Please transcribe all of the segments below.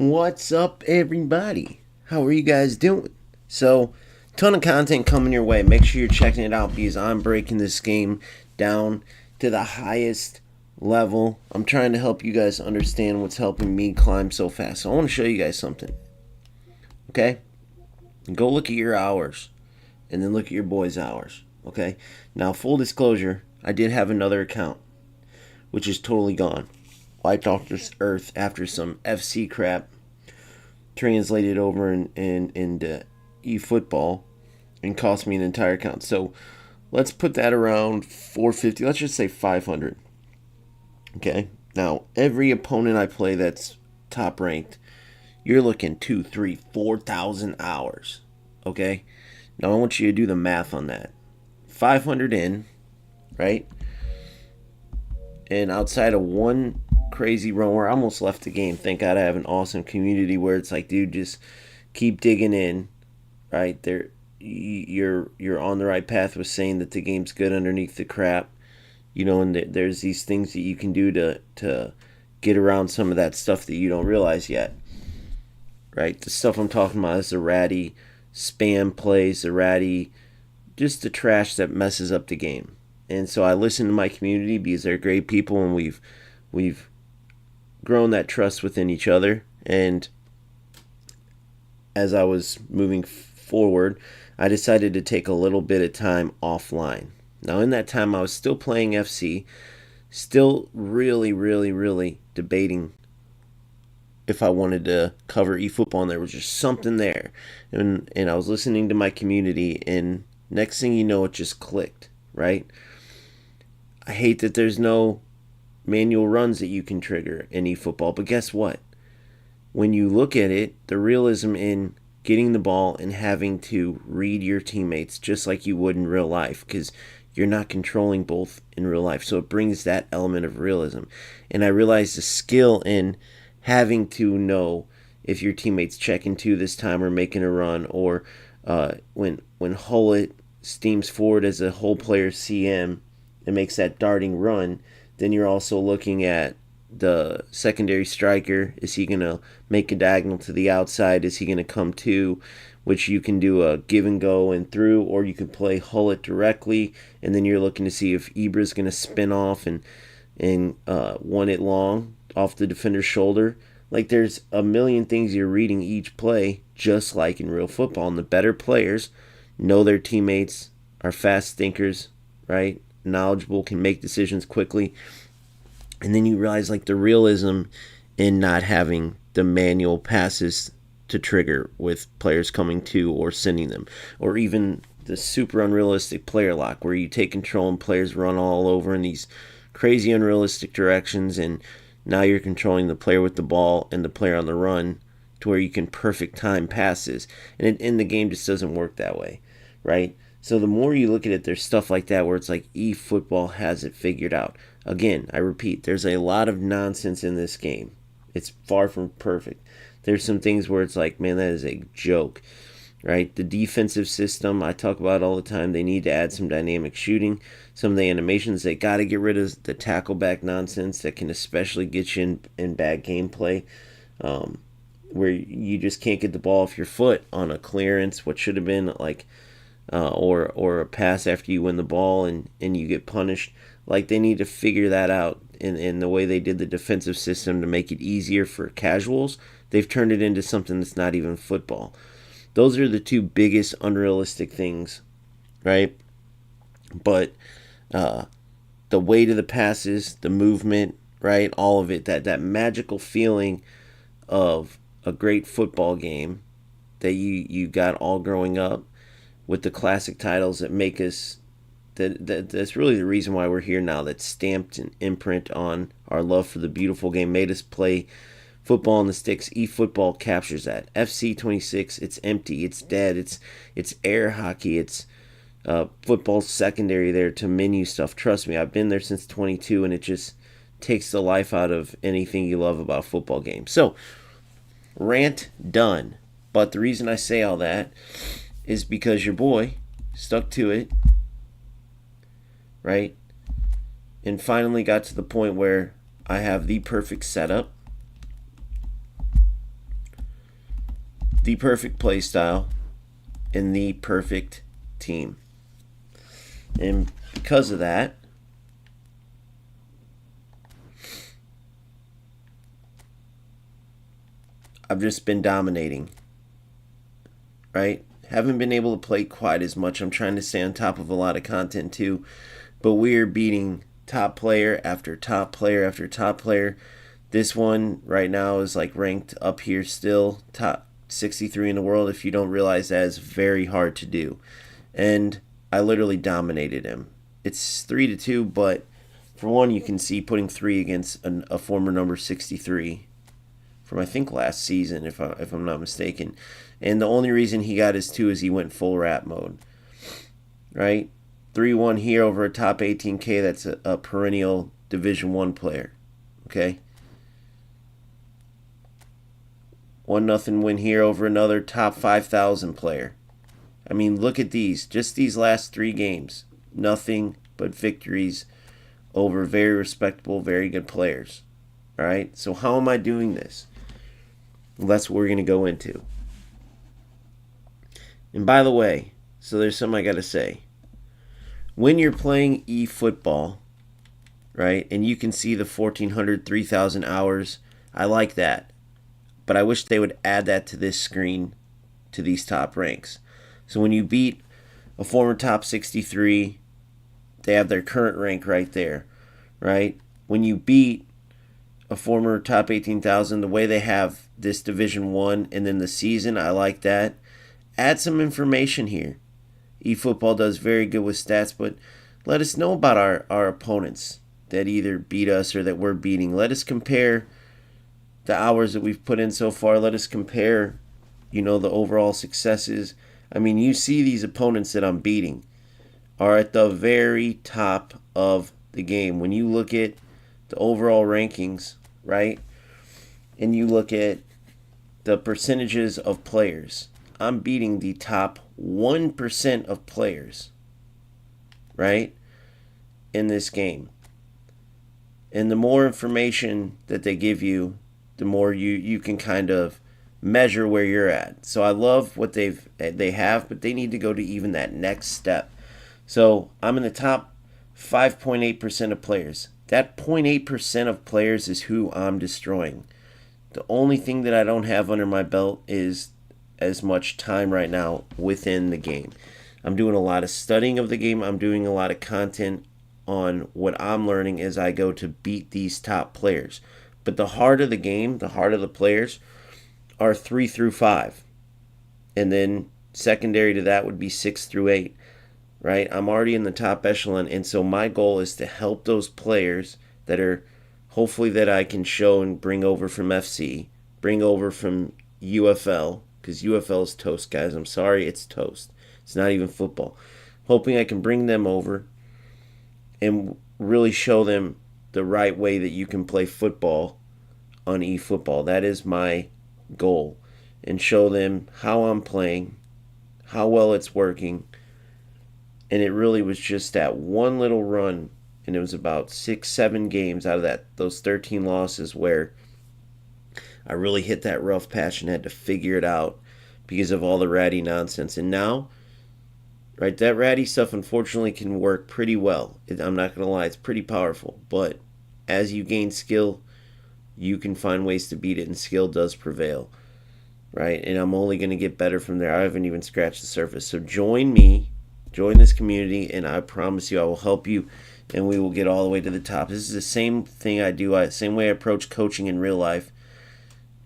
What's up, everybody? How are you guys doing? So, ton of content coming your way. Make sure you're checking it out because I'm breaking this game down to the highest level. I'm trying to help you guys understand what's helping me climb so fast. So, I want to show you guys something. Okay? Go look at your hours and then look at your boys' hours. Okay? Now, full disclosure, I did have another account, which is totally gone. Wiped off this earth after some FC crap translated over into efootball and cost me an entire account. So let's put that around 450. Let's just say 500. Okay. Now every opponent I play that's top ranked, you're looking 2, 3, 4,000 hours. Okay. Now I want you to do the math on that. 500 in, right? And outside of one crazy run where I almost left the game. Thank God I have an awesome community where it's like, dude, just keep digging in, right? There, you're on the right path with saying that the game's good underneath the crap, and there's these things that you can do to get around some of that stuff that you don't realize yet, right? The stuff I'm talking about is the ratty spam plays, just the trash that messes up the game. And so I listen to my community because they're great people, and we've grown that trust within each other. And as I was moving forward, I decided to take a little bit of time offline. Now, in that time, I was still playing FC, still really, really, really debating if I wanted to cover eFootball, and there was just something there. And I was listening to my community, and next thing you know, it just clicked, right? I hate that there's no manual runs that you can trigger in eFootball, but guess what? When you look at it, the realism in getting the ball and having to read your teammates just like you would in real life, because you're not controlling both in real life, so it brings that element of realism. And I realized the skill in having to know if your teammates checking two this time or making a run, or when Hullet steams forward as a whole player CM and makes that darting run, then you're also looking at the secondary striker. Is he going to make a diagonal to the outside? Is he going to come to, which you can do a give and go and through, or you can play Hullet directly, and then you're looking to see if Ibra's going to spin off and one it long off the defender's shoulder. Like, there's a million things you're reading each play, just like in real football. And the better players know their teammates, are fast thinkers, right? Knowledgeable, can make decisions quickly. And then you realize, like, the realism in not having the manual passes to trigger with players coming to or sending them, or even the super unrealistic player lock where you take control and players run all over in these crazy unrealistic directions, and now you're controlling the player with the ball and the player on the run to where you can perfect time passes. And in the game just doesn't work that way, right? So the more you look at it, there's stuff like that where it's like eFootball has it figured out. Again, I repeat, there's a lot of nonsense in this game. It's far from perfect. There's some things where it's like, man, that is a joke, right? The defensive system, I talk about all the time. They need to add some dynamic shooting. Some of the animations, they got to get rid of the tackle back nonsense that can especially get you in bad gameplay, where you just can't get the ball off your foot on a clearance, what should have been like or a pass after you win the ball and you get punished. Like, they need to figure that out in the way they did the defensive system to make it easier for casuals. They've turned it into something that's not even football. Those are the two biggest unrealistic things, right? But the weight of the passes, the movement, right? All of it, that magical feeling of a great football game that you got all growing up with the classic titles that make us, that's really the reason why we're here now. That stamped an imprint on our love for the beautiful game, made us play football on the sticks. eFootball captures that. FC 26, it's empty, it's dead, it's air hockey, it's football secondary there to menu stuff. Trust me, I've been there since 22, and it just takes the life out of anything you love about football games. So, rant done. But the reason I say all that is because your boy stuck to it, right? And finally got to the point where I have the perfect setup the perfect play style and the perfect team. And because of that, I've just been dominating, right? Haven't been able to play quite as much. I'm trying to stay on top of a lot of content too. But we're beating top player after top player after top player. This one right now is like ranked up here still, top 63 in the world. If you don't realize that, is very hard to do. And I literally dominated him. It's 3-2, but for one, you can see putting 3 against a former number 63 from I think last season, if I'm not mistaken. And the only reason he got his 2 is he went full rat mode, right? 3-1 here over a top 18K. That's a perennial Division 1 player, okay? 1-0 win here over another top 5,000 player. I mean, look at these. Just these last 3 games. Nothing but victories over very respectable, very good players. All right? So how am I doing this? Well, that's what we're going to go into. And by the way, so there's something I got to say. When you're playing eFootball, right, and you can see the 1,400, 3,000 hours, I like that. But I wish they would add that to this screen, to these top ranks. So when you beat a former top 63, they have their current rank right there, right? When you beat a former top 18,000, the way they have this Division 1 and then the season, I like that. Add some information here. eFootball does very good with stats, but let us know about our opponents that either beat us or that we're beating. Let us compare the hours that we've put in so far. Let us compare, the overall successes. I mean, you see these opponents that I'm beating are at the very top of the game. When you look at the overall rankings, right, and you look at the percentages of players, I'm beating the top 1% of players, right, in this game. And the more information that they give you, the more you can kind of measure where you're at. So I love what they have, but they need to go to even that next step. So I'm in the top 5.8% of players. That 0.8% of players is who I'm destroying. The only thing that I don't have under my belt is as much time right now within the game. I'm doing a lot of studying of the game. I'm doing a lot of content on what I'm learning as I go to beat these top players. But the heart of the game, the heart of the players, are 3 through 5. And then secondary to that would be 6 through 8. Right? I'm already in the top echelon, and so my goal is to help those players that are hopefully that I can show and bring over from FC, bring over from UFL, because UFL is toast, guys. I'm sorry, it's toast. It's not even football. Hoping I can bring them over and really show them the right way that you can play football on eFootball. That is my goal. And show them how I'm playing, how well it's working. And it really was just that one little run, and it was about 6-7 games out of those 13 losses where I really hit that rough patch and had to figure it out because of all the ratty nonsense. And now, right, that ratty stuff unfortunately can work pretty well. I'm not going to lie, it's pretty powerful. But as you gain skill, you can find ways to beat it, and skill does prevail, right? And I'm only going to get better from there. I haven't even scratched the surface. So join me, join this community, and I promise you I will help you, and we will get all the way to the top. This is the same thing I do, same way I approach coaching in real life.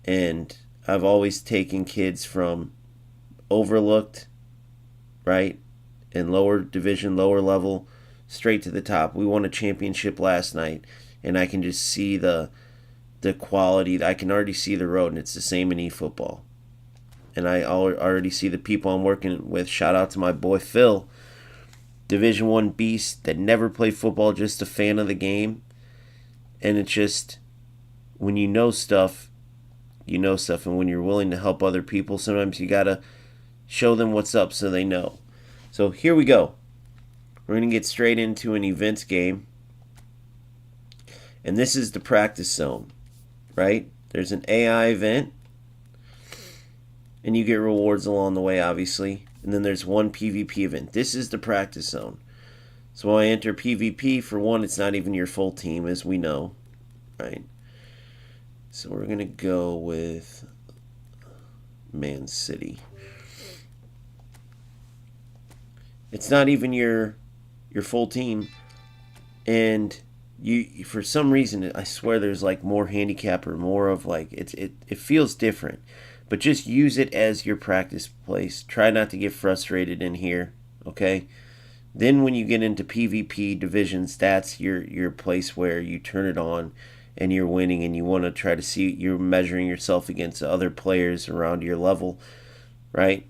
And I've always taken kids from overlooked, right, and lower division, lower level, straight to the top. We won a championship last night, and I can just see the quality. I can already see the road, and it's the same in eFootball. And I already see the people I'm working with. Shout out to my boy Phil, Division 1 beast that never played football, just a fan of the game. And it's just, when you know stuff, you know stuff. And when you're willing to help other people, sometimes you got to show them what's up so they know. So here we go. We're going to get straight into an events game. And this is the practice zone, right? There's an AI event. and you get rewards along the way, obviously. And then there's one PvP event. This is the practice zone. So when I enter PvP, for one, it's not even your full team, as we know, right? So we're going to go with Man City. It's not even your full team, and you, for some reason, I swear there's like more handicap or more of like it feels different. But just use it as your practice place. Try not to get frustrated in here, okay? Then when you get into PvP divisions, that's your place where you turn it on and you're winning, and you want to try to see, you're measuring yourself against other players around your level, right?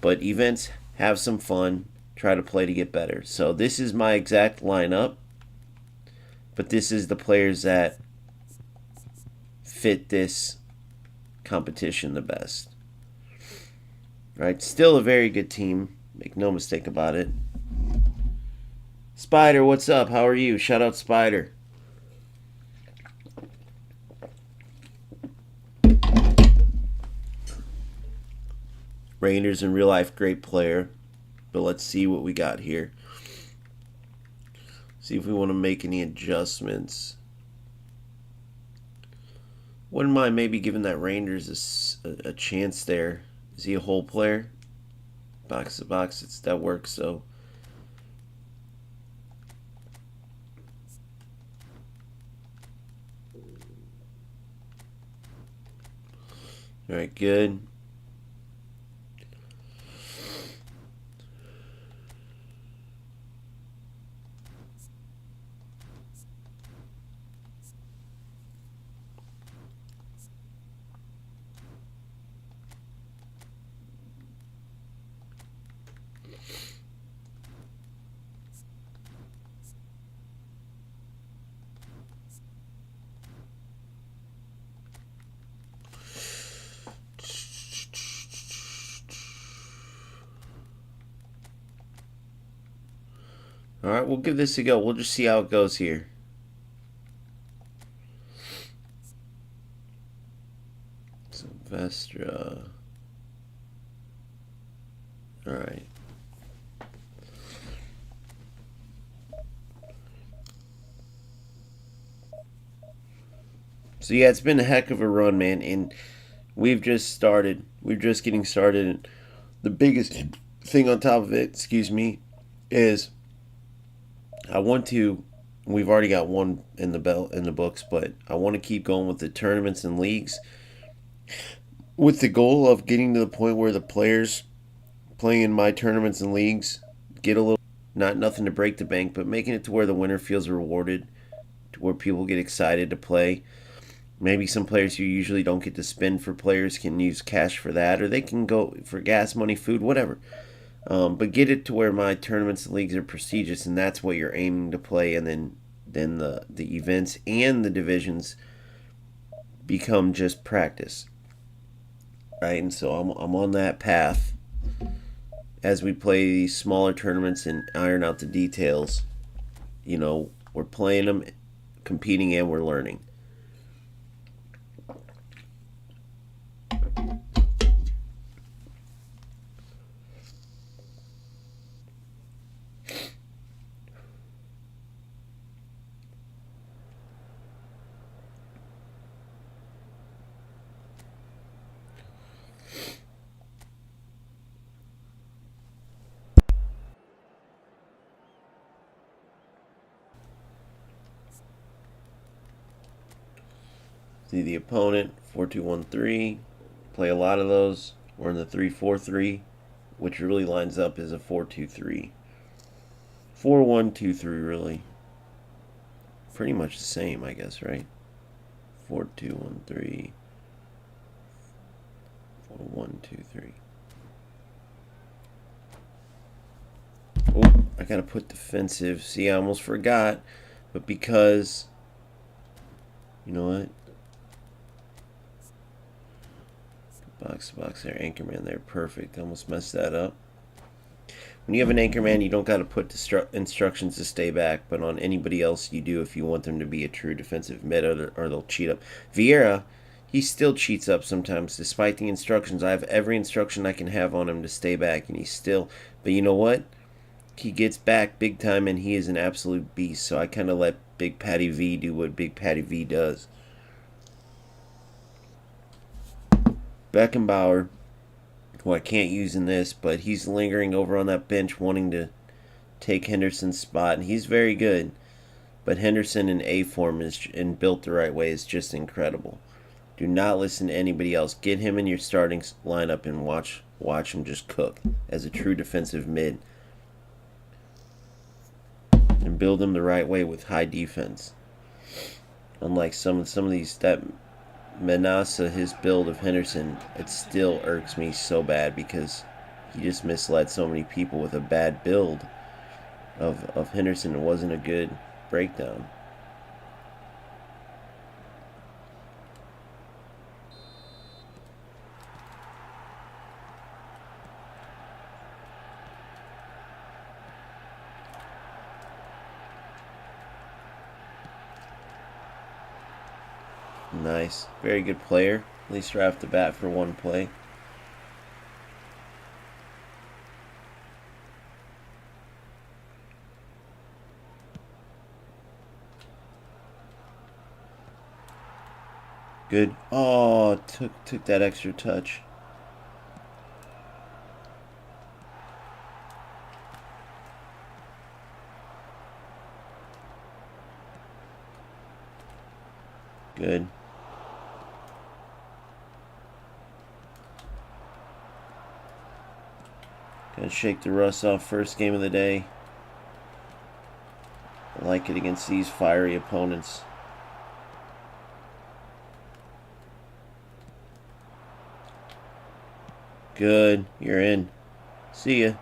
But events, have some fun, try to play to get better. So this is my exact lineup, but this is the players that fit this competition the best. Right? Still a very good team, make no mistake about it. Spider, what's up? How are you? Shout out Spider. Rangers in real life, great player. But let's see what we got here. See if we want to make any adjustments. Wouldn't mind maybe giving that Rangers a chance there. Is he a whole player? Box to box, that works, so. Alright, good. Alright, we'll give this a go. We'll just see how it goes here. Sylvestra. Alright. So yeah, it's been a heck of a run, man, and we've just started. We're just getting started, and the biggest thing on top of it, excuse me, is I want to. We've already got one in the books, but I want to keep going with the tournaments and leagues, with the goal of getting to the point where the players playing in my tournaments and leagues get a little, not nothing to break the bank, but making it to where the winner feels rewarded, to where people get excited to play. Maybe some players who usually don't get to spend for players can use cash for that, or they can go for gas money, food, whatever. But get it to where my tournaments and leagues are prestigious, and that's what you're aiming to play, and then the events and the divisions become just practice, right? And so I'm on that path as we play these smaller tournaments and iron out the details. You know, we're playing them, competing, and we're learning. See the opponent, 4-2-1-3. Play a lot of those. We're in the 3-4-3, which really lines up as a 4-2-3. 4-1-2-3, really. Pretty much the same, I guess, right? 4-2-1-3. 4-1-2-3. Oh, I gotta put defensive. See, I almost forgot. But because, you know what? Box to box there, Anchorman there, perfect. Almost messed that up. When you have an Anchorman, you don't got to put instructions to stay back, but on anybody else you do if you want them to be a true defensive mid, or they'll cheat up. Vieira, He still cheats up sometimes, despite the instructions. I have every instruction I can have on him to stay back, and he's still. But you know what? He gets back big time, and he is an absolute beast. So I kind of let Big Patty V do what Big Patty V does. Beckenbauer, who I can't use in this, but he's lingering over on that bench wanting to take Henderson's spot, and he's very good. But Henderson in A form is and built the right way is just incredible. Do not listen to anybody else. Get him in your starting lineup and watch him just cook as a true defensive mid. And build him the right way with high defense. Unlike some of these, that Manasa, his build of Henderson, it still irks me so bad because he just misled so many people with a bad build of Henderson. It wasn't a good breakdown. Nice. Very good player. At least right off the bat for one play. Good. Oh, took that extra touch. Good. Gonna shake the rust off first game of the day. I like it against these fiery opponents. Good. You're in. See ya.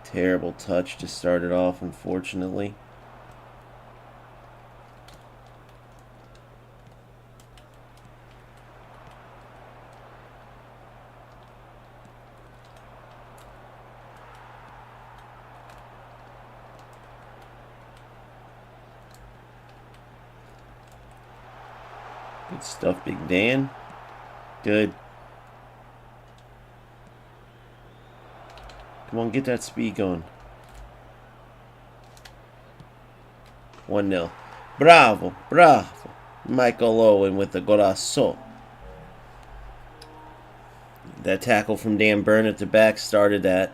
Terrible touch to start it off, unfortunately. Good stuff, Big Dan. Good. Come on, get that speed going. 1-0. Bravo, bravo. Michael Owen with the golazo. That tackle from Dan Byrne at the back started that.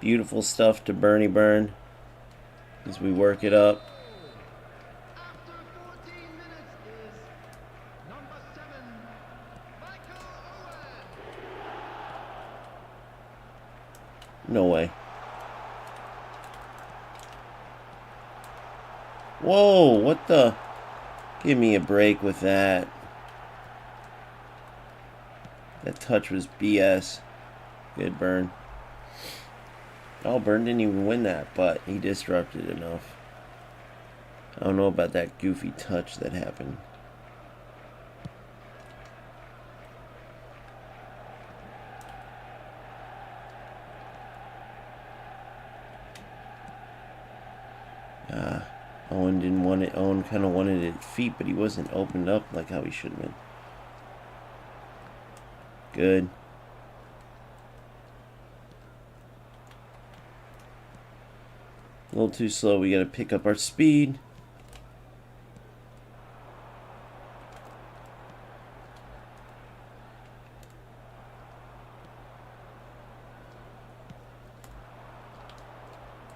Beautiful stuff to Bernie Byrne as we work it up. No way. Whoa, what the? Give me a break with that. That touch was BS. Good Byrne. Oh, Byrne didn't even win that, but he disrupted enough. I don't know about that goofy touch that happened. Owen didn't want it. Owen kind of wanted it at feet, but he wasn't opened up like how he should have been. Good. A little too slow. We got to pick up our speed.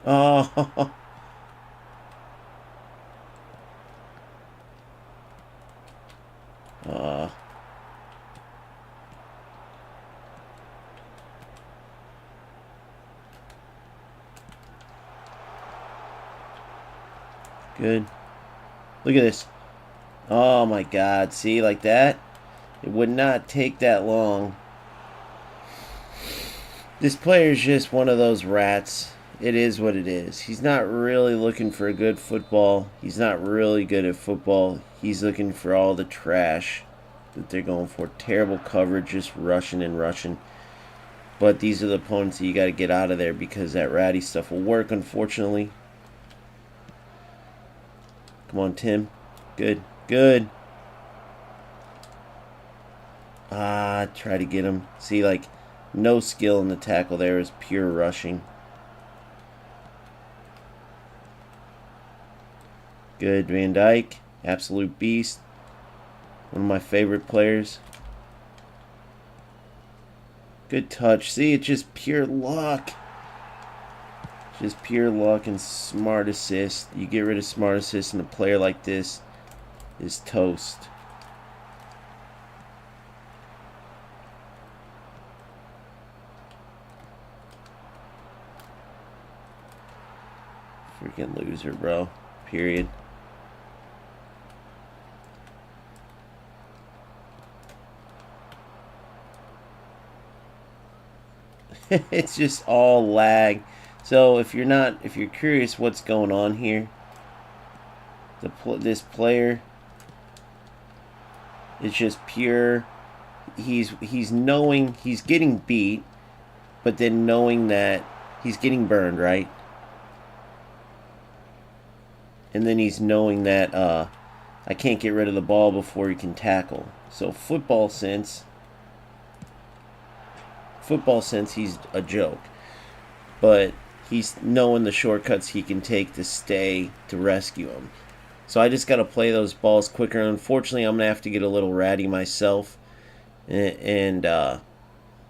Oh. Good. Look at this. Oh my God. See, like that? It would not take that long. This player is just one of those rats. It is what it is. He's not really looking for a good football. He's not really good at football. He's looking for all the trash that they're going for. Terrible coverage, just rushing and rushing. But these are the opponents that you got to get out of there because that ratty stuff will work, unfortunately. Come on, Tim. Good. Good. Ah, try to get him. See, like, no skill in the tackle there. Is pure rushing. Good, Van Dyke. Absolute beast. One of my favorite players. Good touch. See, it's just pure luck. Just pure luck and smart assist. You get rid of smart assist and a player like this is toast. Freaking loser, bro. Period. It's just all lag. So if you're curious what's going on here, this player, it's just pure. He's knowing he's getting beat, but then knowing that he's getting burned, right? And then he's knowing that I can't get rid of the ball before he can tackle. So football sense, he's a joke. But he's knowing the shortcuts he can take to stay to rescue him. So I just got to play those balls quicker. Unfortunately, I'm going to have to get a little ratty myself and on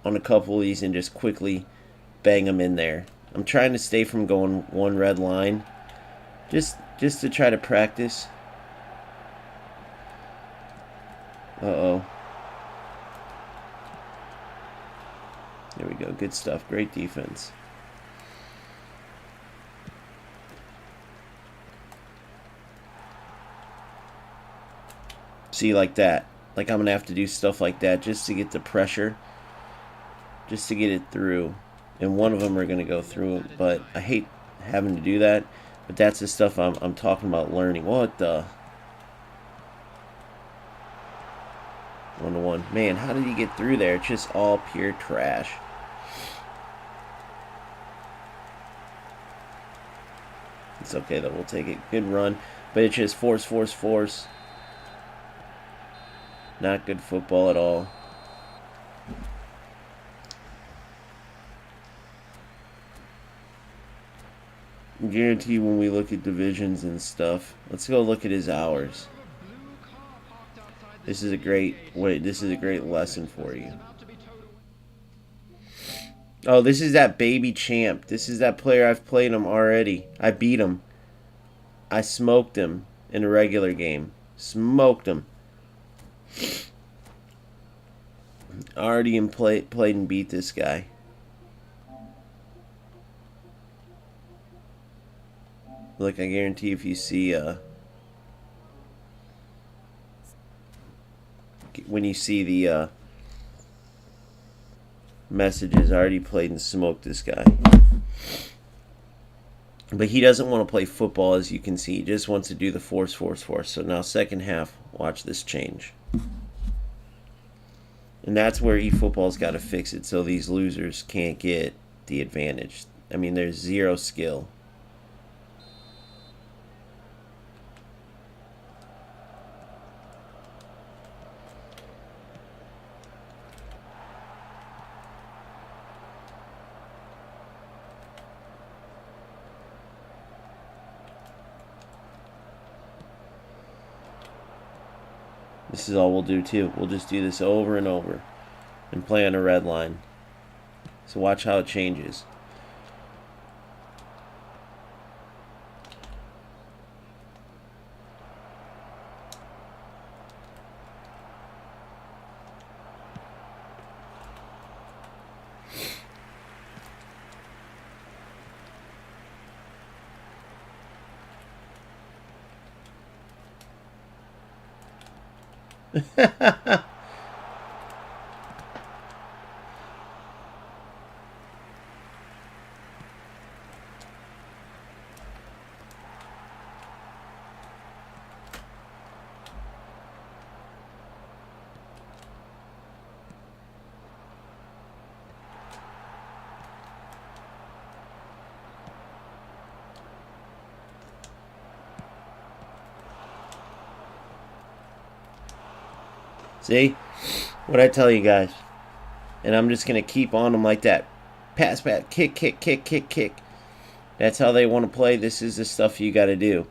a couple of these and just quickly bang them in there. I'm trying to stay from going one red line just to try to practice. Uh-oh. There we go. Good stuff. Great defense. See, like that. Like I'm going to have to do stuff like that just to get the pressure. Just to get it through. And one of them are going to go through. But I hate having to do that. But that's the stuff I'm talking about learning. What the? 1-1. Man, how did he get through there? It's just all pure trash. It's okay, though. We'll take it. Good run. But it's just force. Not good football at all. I guarantee when we look at divisions and stuff, let's go look at his hours. This is a great lesson for you. Oh, this is that baby champ. This is that player. I've played him already. I beat him. I smoked him in a regular game. Smoked him. Already played and beat this guy. Look, I guarantee if you see when you see the messages, I already played and smoked this guy. But he doesn't want to play football, as you can see. He just wants to do the force. So now second half, watch this change. And that's where eFootball's got to fix it so these losers can't get the advantage. I mean, there's zero skill. This is all we'll do too. We'll just do this over and over and play on a red line. So watch how it changes. See? What'd I tell you guys? And I'm just going to keep on them like that. Pass, pass, kick, kick, kick, kick, kick. That's how they want to play. This is the stuff you got to do.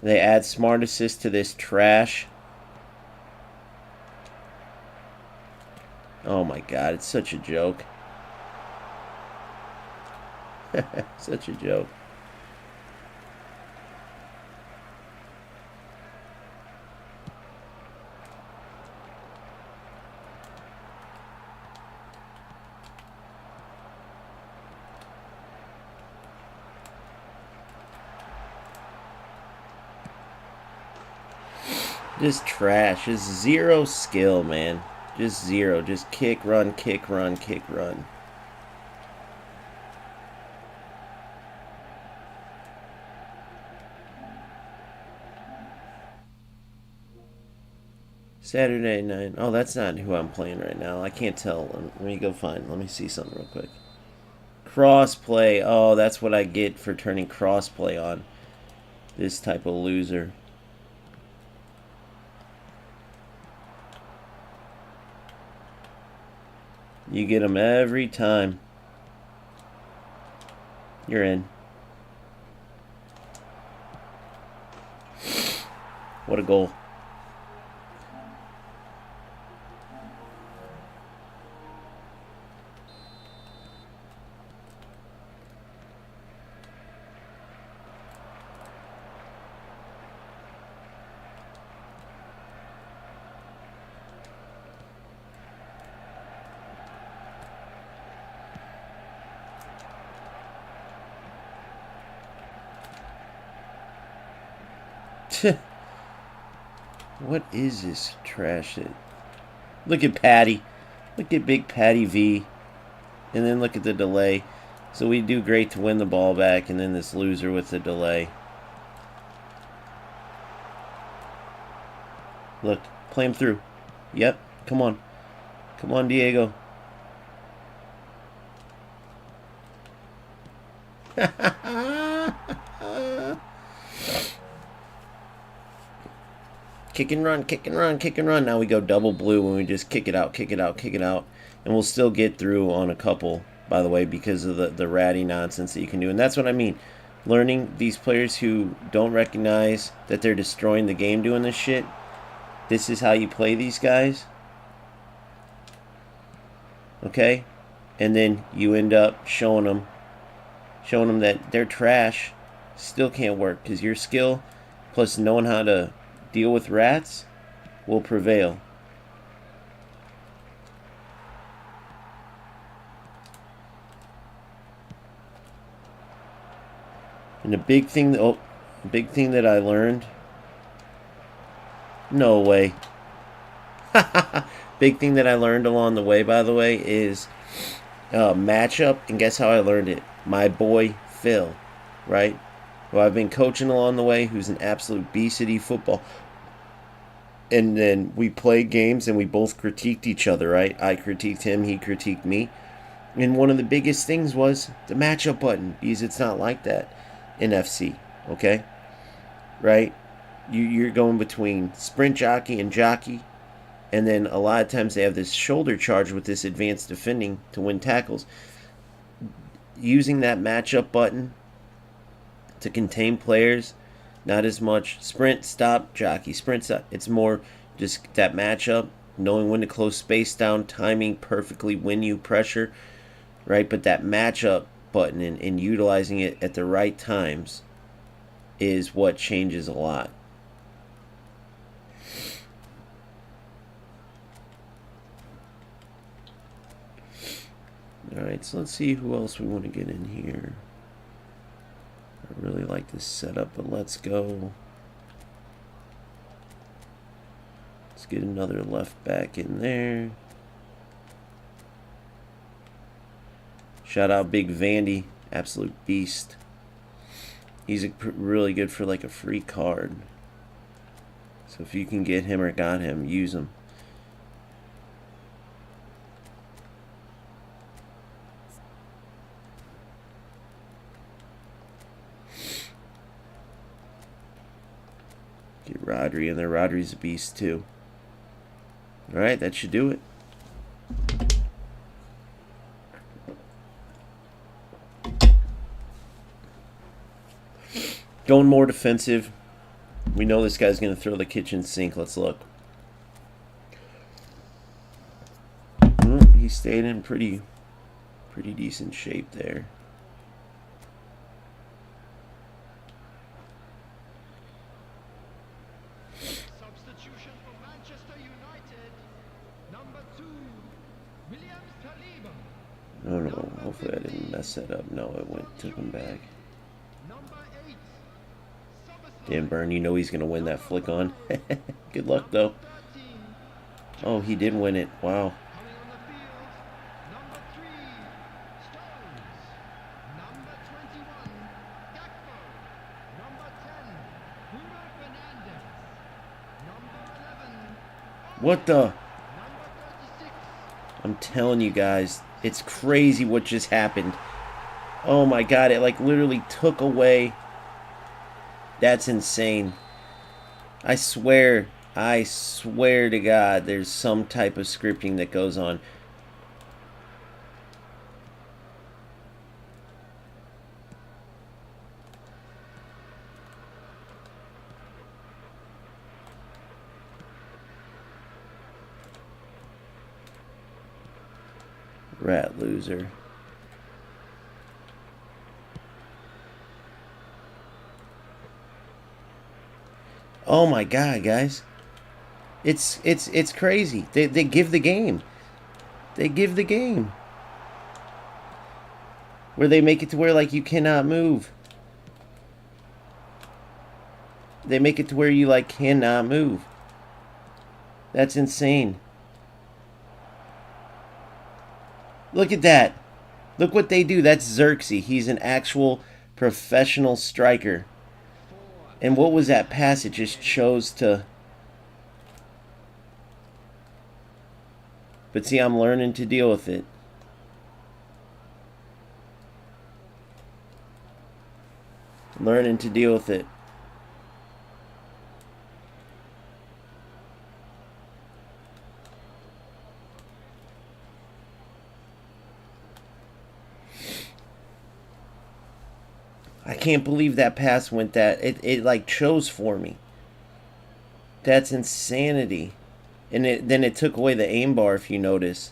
They add smart assist to this trash. Oh my god, it's such a joke. Such a joke. Just trash. Just zero skill, man. Just zero. Just kick, run, kick, run, kick, run. Saturday night. Oh, that's not who I'm playing right now. I can't tell. Let me go find. Let me see something real quick. Crossplay. Oh, that's what I get for turning crossplay on. This type of loser. You get them every time. You're in. What a goal. What is this trash? Look at Patty. Look at big Patty V. And then look at the delay. So we do great to win the ball back, and then this loser with the delay. Look, play him through. Yep, come on. Come on, Diego. Kick and run, kick and run, kick and run. Now we go double blue and we just kick it out, kick it out, kick it out. And we'll still get through on a couple, by the way, because of the ratty nonsense that you can do. And that's what I mean. Learning these players who don't recognize that they're destroying the game doing this shit. This is how you play these guys. Okay? And then you end up showing them that they're trash. Still can't work because your skill plus knowing how to deal with rats will prevail. And the big thing that I learned. No way. Big thing that I learned along the way, by the way, is matchup. And guess how I learned it? My boy Phil, right? Who I've been coaching along the way, who's an absolute beast at efootball. And then we played games and we both critiqued each other, right? I critiqued him, he critiqued me. And one of the biggest things was the matchup button, because it's not like that in FC, okay? Right? You're going between sprint jockey and jockey, and then a lot of times they have this shoulder charge with this advanced defending to win tackles. Using that matchup button to contain players, not as much sprint, stop, jockey, sprint, stop. It's more just that matchup, knowing when to close space down, timing perfectly when you pressure, right? But that matchup button and utilizing it at the right times is what changes a lot. Alright, so let's see who else we want to get in here. I really like this setup, but let's go. Let's get another left back in there. Shout out Big Vandy, absolute beast. He's really good for like a free card. So if you can get him or got him, use him. Get Rodri in there. Rodri's a beast too. All right, that should do it. Going more defensive. We know this guy's going to throw the kitchen sink. Let's look. He stayed in pretty decent shape there. Substitution for Manchester United. Number 2, Williams. No, no. Hopefully I didn't mess that up. No, it took him back. Number 8, Dan Burn, you know he's going to win that flick on. Good luck, though. 13, Oh, he did win it. Wow. coming on the field. Number 3, Stones. Number 21, Gakpo. Number 10, Bruno Fernandes. Number 11, What the? number 36, I'm telling you guys, it's crazy what just happened. Oh my god, it like literally took away. That's insane. I swear to God, there's some type of scripting that goes on. Rat loser. Oh my god, guys. It's crazy. They give the game. They give the game. Where they make it to where like you cannot move. They make it to where you like cannot move. That's insane. Look at that. Look what they do. That's Xerxes. He's an actual professional striker. And what was that pass? It just chose to... But see, I'm learning to deal with it. Learning to deal with it. I can't believe that pass went that. It like chose for me. That's insanity. And then it took away the aim bar, if you notice.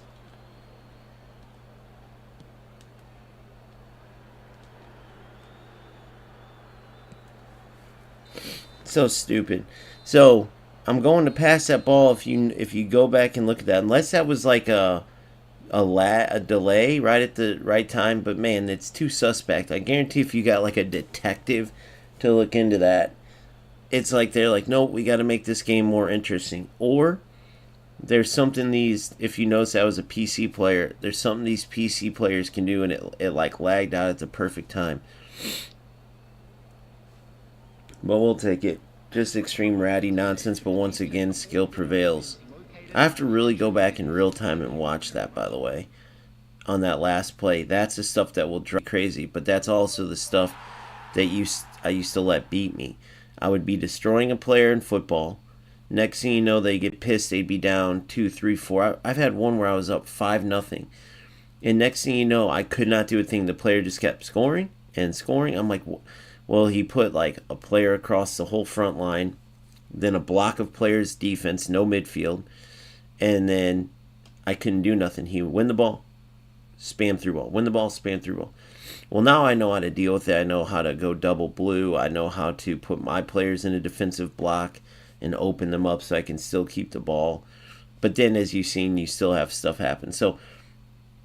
So stupid. So I'm going to pass that ball if you go back and look at that. Unless that was like a delay right at the right time, but man, it's too suspect. I guarantee if you got like a detective to look into that, it's like they're like, nope, we got to make this game more interesting. Or there's something if you notice that was a PC player, there's something these PC players can do, and it like lagged out at the perfect time. But we'll take it. Just extreme ratty nonsense, but once again, skill prevails. I have to really go back in real time and watch that, by the way, on that last play. That's the stuff that will drive me crazy, but that's also the stuff that I used to let beat me. I would be destroying a player in football. Next thing you know, they get pissed. They'd be down 2, 3, 4. I've had one where I was up 5-0. And next thing you know, I could not do a thing. The player just kept scoring and scoring. I'm like, well, he put like a player across the whole front line, then a block of players defense, no midfield. And then I couldn't do nothing. He would win the ball, spam through ball. Win the ball, spam through ball. Well, now I know how to deal with it. I know how to go double blue. I know how to put my players in a defensive block and open them up so I can still keep the ball. But then, as you've seen, you still have stuff happen. So,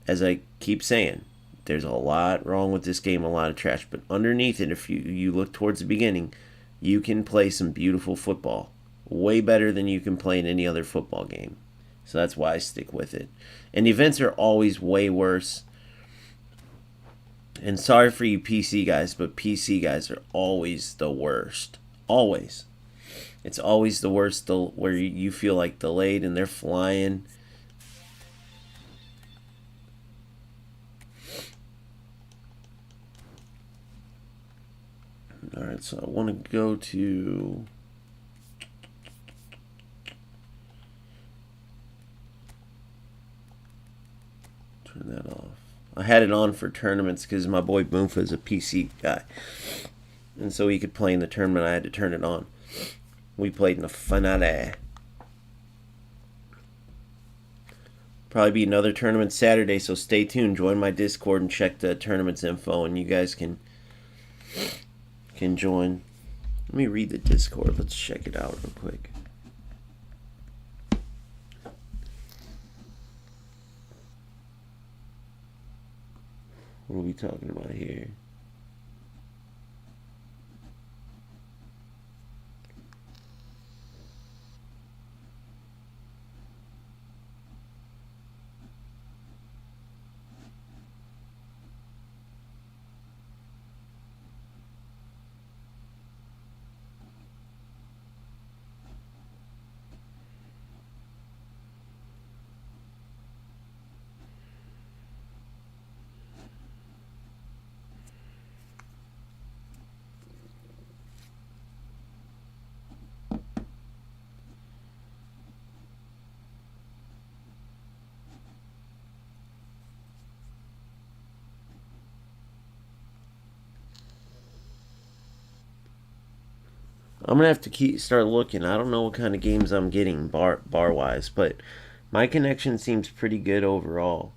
as I keep saying, there's a lot wrong with this game, a lot of trash. But underneath it, if you look towards the beginning, you can play some beautiful football. Way better than you can play in any other football game. So that's why I stick with it. And events are always way worse. And sorry for you PC guys, but PC guys are always the worst. Always. It's always the worst where you feel like delayed and they're flying. Alright, so I want to go to... turn that off. I had it on for tournaments because my boy Boomfa is a PC guy, and so he could play in the tournament. I had to turn it on. We played in the finale. Probably be another tournament Saturday, so stay tuned. Join my Discord and check the tournament's info, and you guys can join. Let me read the Discord. Let's check it out real quick. What are we talking about here? I'm gonna have to start looking. I don't know what kind of games I'm getting bar wise, but my connection seems pretty good overall.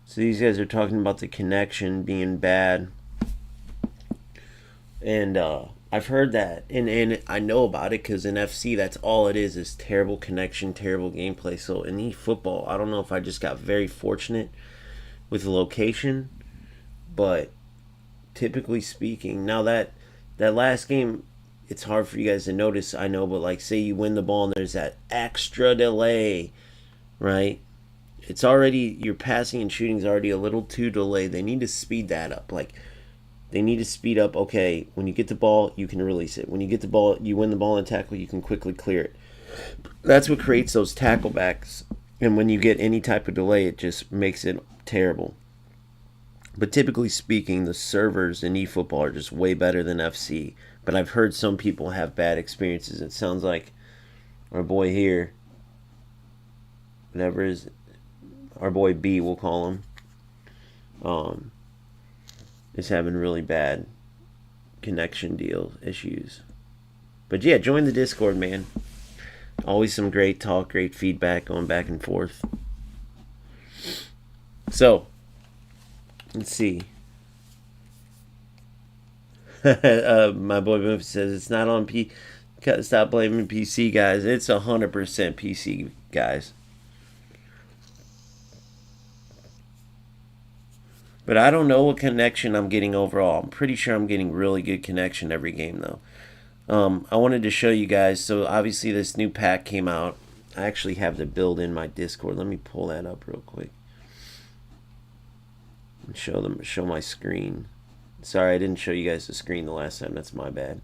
So these guys are talking about the connection being bad, and I've heard that, and I know about it because in FC that's all it is terrible connection, terrible gameplay. So in eFootball, I don't know if I just got very fortunate with the location, but typically speaking, now that last game, it's hard for you guys to notice, I know, but like say you win the ball and there's that extra delay, right? It's already, your passing and shooting is already a little too delayed. They need to speed that up. Like they need to speed up. Okay, when you get the ball, you can release it. When you get the ball, you win the ball in tackle, you can quickly clear it. That's what creates those tacklebacks. And when you get any type of delay, it just makes it terrible. But typically speaking, the servers in eFootball are just way better than FC. But I've heard some people have bad experiences. It sounds like our boy here, whatever is, our boy B, we'll call him, is having really bad connection issues. But yeah, join the Discord, man. Always some great talk, great feedback, going back and forth. So, let's see. My boy Memphis says it's not on P. Stop blaming PC guys. It's 100% PC guys. But I don't know what connection I'm getting overall. I'm pretty sure I'm getting really good connection every game though. I wanted to show you guys. So obviously this new pack came out. I actually have the build in my Discord. Let me pull that up real quick and show my screen. Sorry, I didn't show you guys the screen the last time. That's my bad.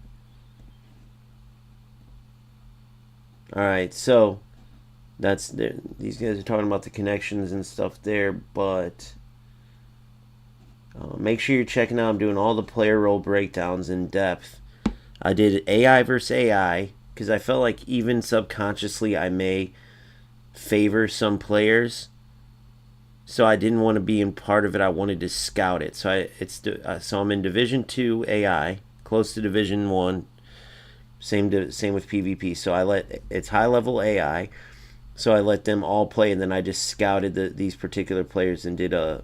Alright, so these guys are talking about the connections and stuff there, but make sure you're checking out. I'm doing all the player role breakdowns in depth. I did AI versus AI because I felt like even subconsciously I may favor some players. So I didn't want to be in part of it. I wanted to scout it. So I'm in Division 2 AI, close to Division 1. Same with PvP. So it's high level AI. So I let them all play, and then I just scouted these particular players and did a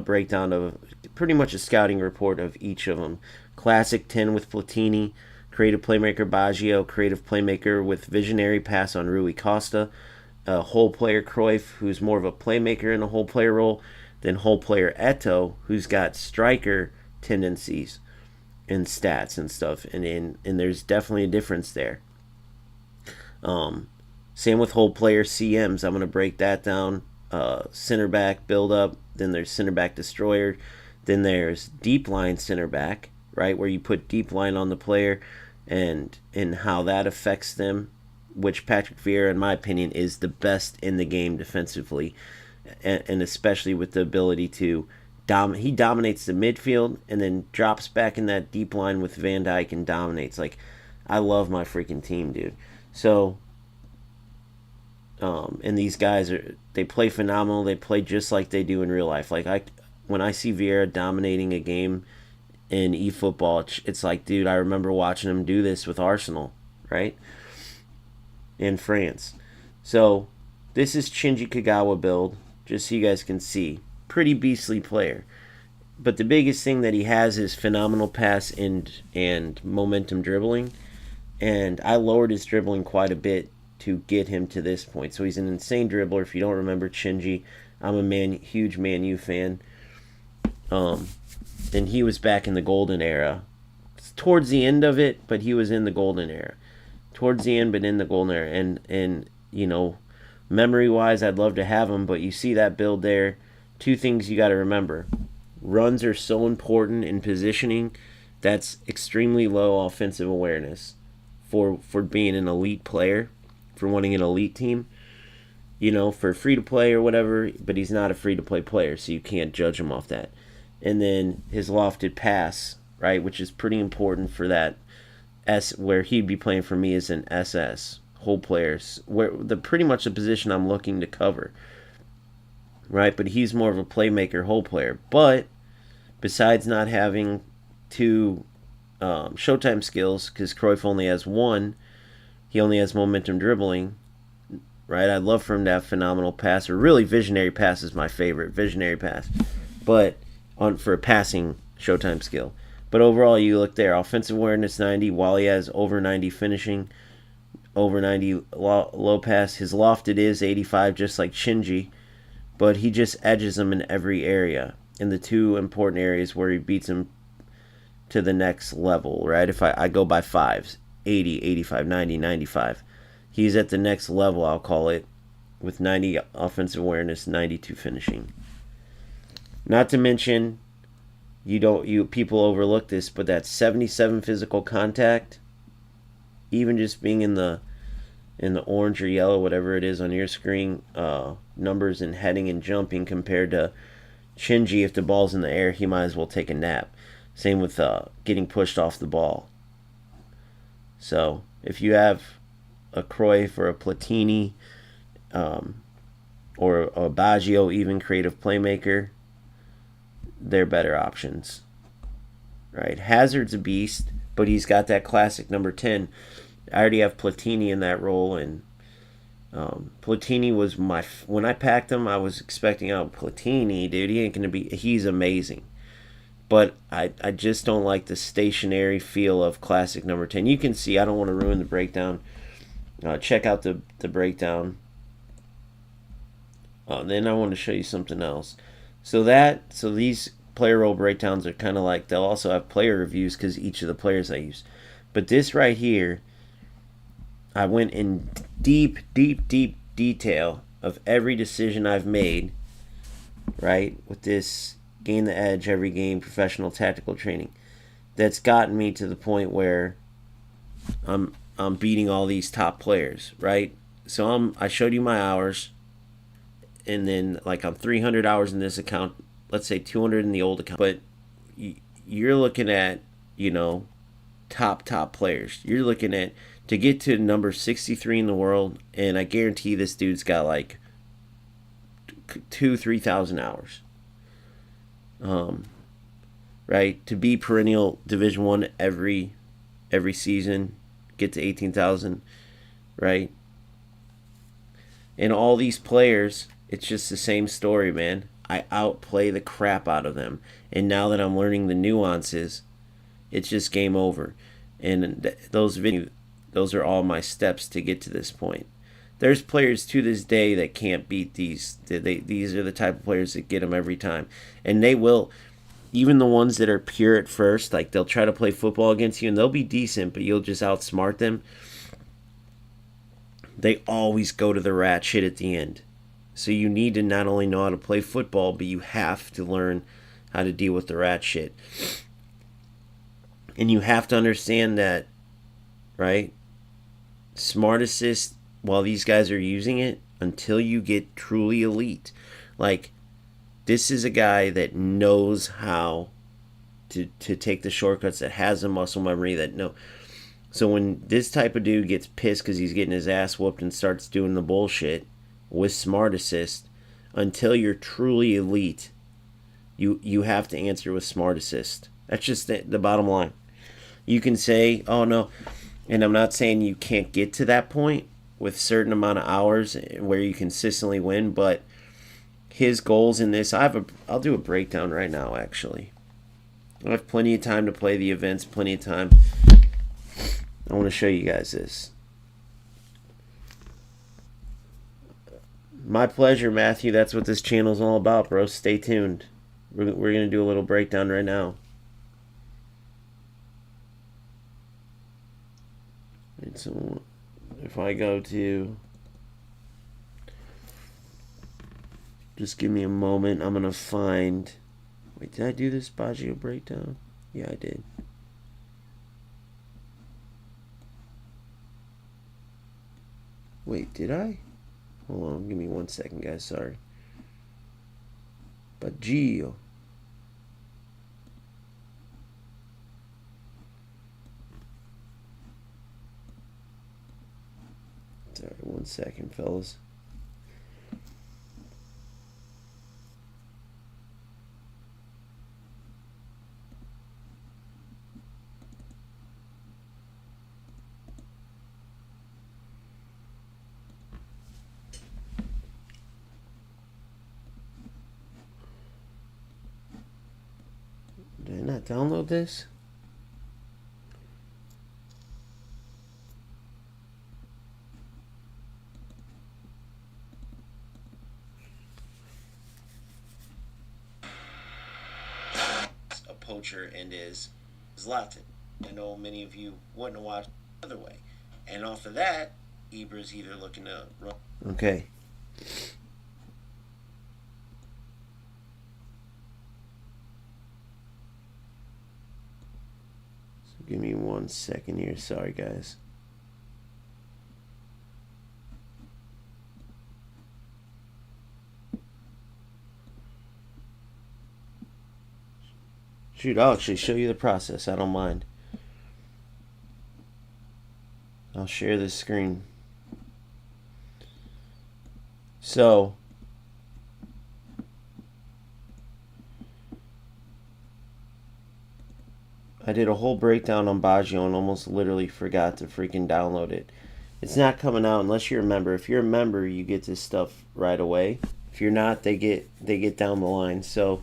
breakdown of pretty much a scouting report of each of them. Classic 10 with Platini, creative playmaker Baggio, creative playmaker with visionary pass on Rui Costa, whole player Cruyff, who's more of a playmaker in a whole player role, than whole player Eto, who's got striker tendencies and stats and stuff, and there's definitely a difference there. Same with whole player CMs. I'm going to break that down. Center back build up, then there's center back destroyer, then there's deep line center back, right, where you put deep line on the player and how that affects them, which Patrick Vieira, in my opinion, is the best in the game defensively, and especially with the ability to he dominates the midfield and then drops back in that deep line with Van Dijk and dominates. Like, I love my freaking team, dude. So And these guys they play phenomenal. They play just like they do in real life. Like when I see Vieira dominating a game in eFootball, it's like, dude, I remember watching him do this with Arsenal, right? In France. So this is Shinji Kagawa build, just so you guys can see. Pretty beastly player. But the biggest thing that he has is phenomenal pass and momentum dribbling. And I lowered his dribbling quite a bit to get him to this point. So he's an insane dribbler. If you don't remember Shinji, I'm a huge Man U fan. And he was back in the golden era. It's towards the end of it, but he was in the golden era. Towards the end, but in the golden era. And you know, memory wise, I'd love to have him, but you see that build there. Two things you got to remember: runs are so important in positioning. That's extremely low offensive awareness for being an elite player, for wanting an elite team. You know, for free to play or whatever, but he's not a free to play player, so you can't judge him off that. And then his lofted pass, right, which is pretty important for that where he'd be playing for me is an SS whole players, where the pretty much the position I'm looking to cover, right? But he's more of a playmaker whole player. But besides not having two Showtime skills, because Cruyff only has one, he only has momentum dribbling, right? I'd love for him to have phenomenal pass, or really visionary pass is my favorite, visionary pass, but for a passing Showtime skill. But overall, you look there, offensive awareness 90, while he has over 90 finishing, over 90 low pass. His lofted is 85, just like Shinji, but he just edges him in every area, in the two important areas where he beats him to the next level, right? If I go by fives, 80, 85, 90, 95. He's at the next level, I'll call it, with 90 offensive awareness, 92 finishing. Not to mention, you people overlook this, but that 77 physical contact, even just being in the orange or yellow, whatever it is on your screen, numbers and heading and jumping compared to Shinji. If the ball's in the air, he might as well take a nap. Same with getting pushed off the ball. So if you have a Cruyff or a Platini, or a Baggio, even creative playmaker, they're better options, right? Hazard's a beast, but he's got that classic number 10. I already have Platini in that role, and Platini was when I packed him, I was expecting out Platini, dude. He's amazing, but I just don't like the stationary feel of classic number 10. You can see, I don't want to ruin the breakdown. Check out the breakdown. Then I want to show you something else. So these player role breakdowns are kind of like, they'll also have player reviews because each of the players I use. But this right here, I went in deep detail of every decision I've made, right? With this gain the edge every game, professional tactical training. That's gotten me to the point where I'm beating all these top players, right? So I showed you my hours, and then like I'm 300 hours in this account, let's say 200 in the old account. But you're looking at, top players. You're looking at, to get to number 63 in the world, and I guarantee this dude's got like 3,000 hours. Right? To be perennial Division 1 every season, get to 18,000, right? And all these players, it's just the same story, man. I outplay the crap out of them. And now that I'm learning the nuances, it's just game over. And those are all my steps to get to this point. There's players to this day that can't beat these. These are the type of players that get them every time. And they will, even the ones that are pure at first, like they'll try to play football against you and they'll be decent, but you'll just outsmart them. They always go to the rat shit at the end. So you need to not only know how to play football, but you have to learn how to deal with the rat shit. And you have to understand that, right? Smart assist, while these guys are using it, until you get truly elite. Like, this is a guy that knows how to take the shortcuts, that has a muscle memory, that So when this type of dude gets pissed because he's getting his ass whooped and starts doing the bullshit with smart assist, until you're truly elite, you have to answer with smart assist. That's just the bottom line. You can say, oh no, and I'm not saying you can't get to that point with certain amount of hours where you consistently win, but his goals in this, I'll do a breakdown right now actually. I have plenty of time to play the events, plenty of time. I want to show you guys this. My pleasure, Matthew. That's what this channel's all about, bro. Stay tuned. We're going to do a little breakdown right now. And so if I go to... Just give me a moment. I'm going to find... Wait, did I do this Baggio breakdown? Yeah, I did. Wait, did I? Hold on, give me 1 second, guys. Sorry. Baggio. Sorry, 1 second, fellas. Did I not download this? A poacher and is Zlatan. I know many of you wouldn't watch the other way. And off of that, Ibra's either looking to run. Okay. So give me 1 second here. Sorry, guys. Shoot, I'll actually show you the process. I don't mind. I'll share this screen. So, I did a whole breakdown on Baggio and almost literally forgot to freaking download it. It's not coming out unless you're a member. If you're a member, you get this stuff right away. If you're not, they get down the line. So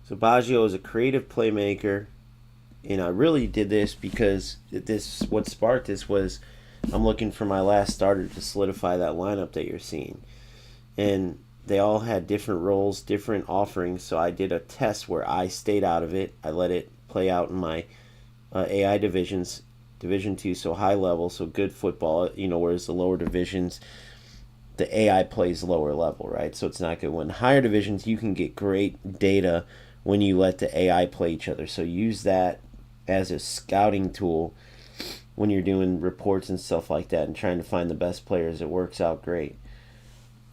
Baggio is a creative playmaker, and I really did this because what sparked this was I'm looking for my last starter to solidify that lineup that you're seeing, and they all had different roles, different offerings. So I did a test where I stayed out of it. I let it play out in my AI divisions, Division 2, so high level, so good football. Whereas the lower divisions, the AI plays lower level, right? So it's not good. When higher divisions, you can get great data when you let the AI play each other. So use that as a scouting tool when you're doing reports and stuff like that and trying to find the best players. It works out great.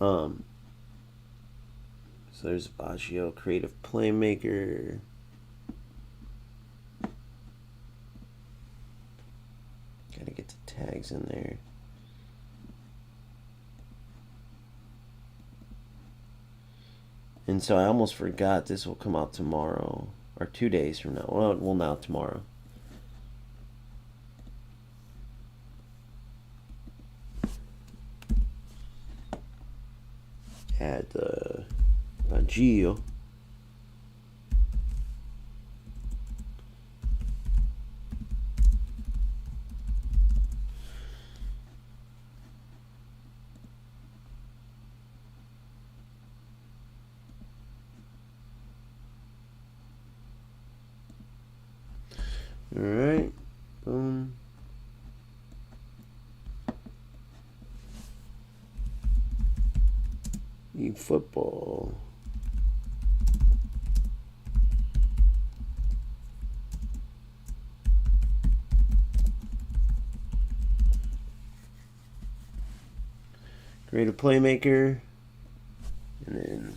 So there's Baggio, creative playmaker. Gotta get the tags in there. And so I almost forgot this will come out tomorrow, or 2 days from now. Well, now tomorrow. Add the Baggio. All right, boom. eFootball. Create a playmaker, and then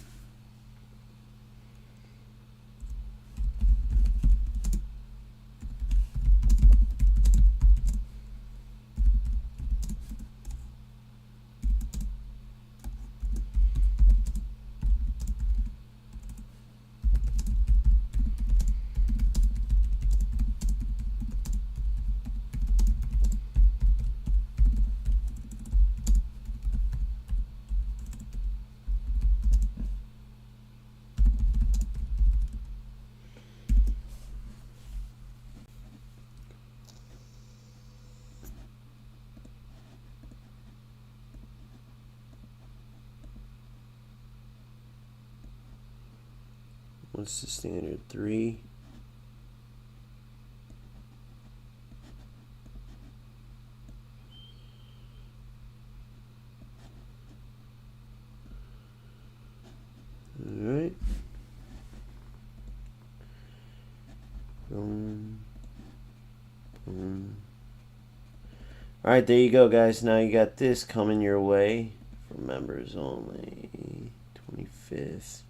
What's the standard? 3. Alright. Boom. Boom. Alright, there you go, guys. Now you got this coming your way for members only. 25th.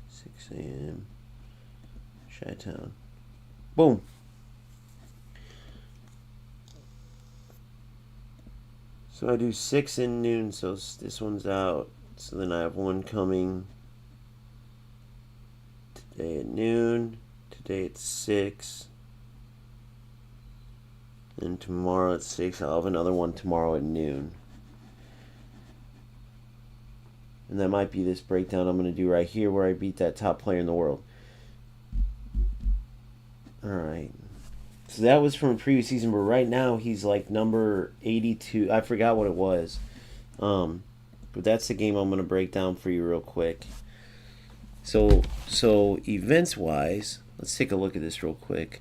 6 a.m. Chi-Town. Boom. So I do 6 in noon, so this one's out. So then I have one coming today at noon, today at 6, and tomorrow at 6. I'll have another one tomorrow at noon. And that might be this breakdown I'm going to do right here where I beat that top player in the world. Alright. So that was from a previous season, but right now he's like number 82. I forgot what it was. But that's the game I'm going to break down for you real quick. So events wise, let's take a look at this real quick.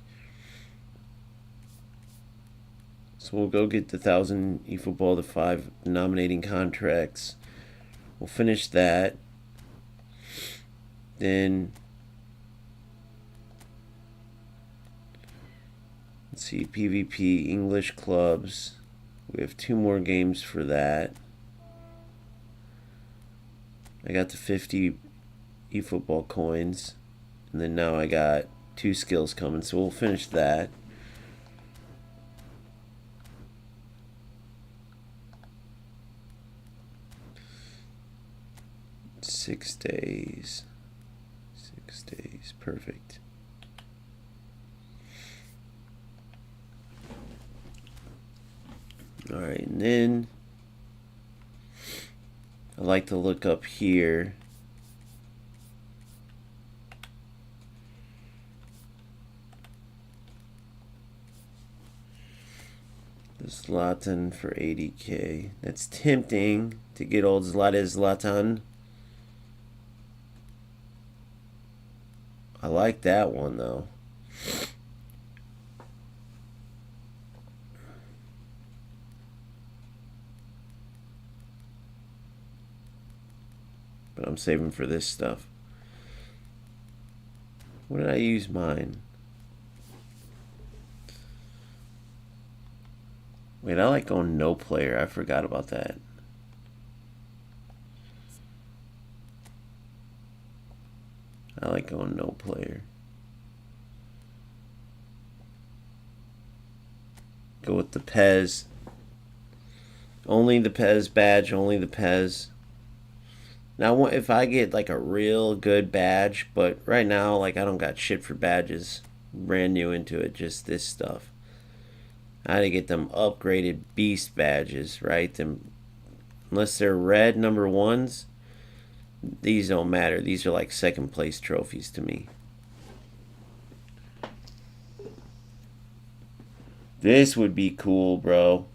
So we'll go get the 1,000 eFootball, the 5 nominating contracts. We'll finish that. Then let's see, PvP, English clubs. We have 2 more games for that. I got the 50 eFootball coins. And then now I got 2 skills coming, so we'll finish that. Six days. Perfect. Alright, and then I like to look up here. The Zlatan for 80k. That's tempting to get old Zlatan. I like that one though. But I'm saving for this stuff. What did I use mine? Wait, I like going no player. I forgot about that. I like going no player. Go with the Pez. Only the Pez badge, only the Pez. Now, if I get like a real good badge, but right now, like I don't got shit for badges. Brand new into it, just this stuff. I had to get them upgraded beast badges, right? Them, unless they're red number 1s, these don't matter. These are like 2nd place trophies to me. This would be cool, bro.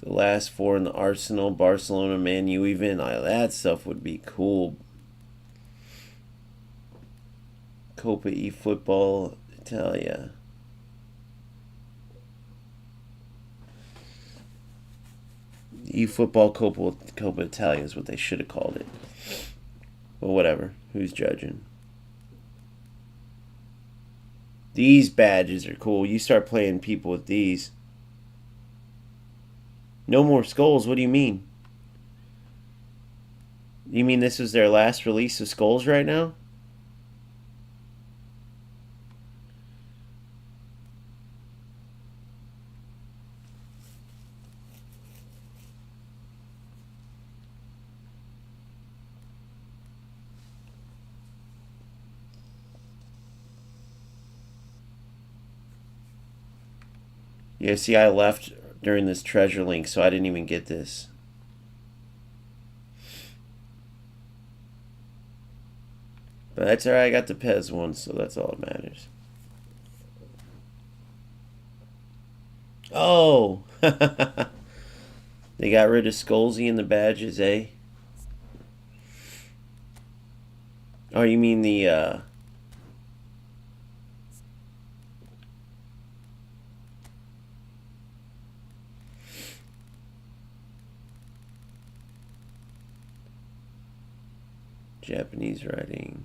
The last 4 in the Arsenal, Barcelona, Man U even. That stuff would be cool. Copa eFootball Italia. eFootball Copa Italia is what they should have called it. But whatever. Who's judging? These badges are cool. You start playing people with these. No more skulls. What do you mean? You mean this was their last release of skulls right now? Yeah, see, I left during this treasure link, so I didn't even get this. But that's alright, I got the Pez one, so that's all that matters. Oh! They got rid of Scholesy in the badges, eh? Oh, you mean the Japanese writing.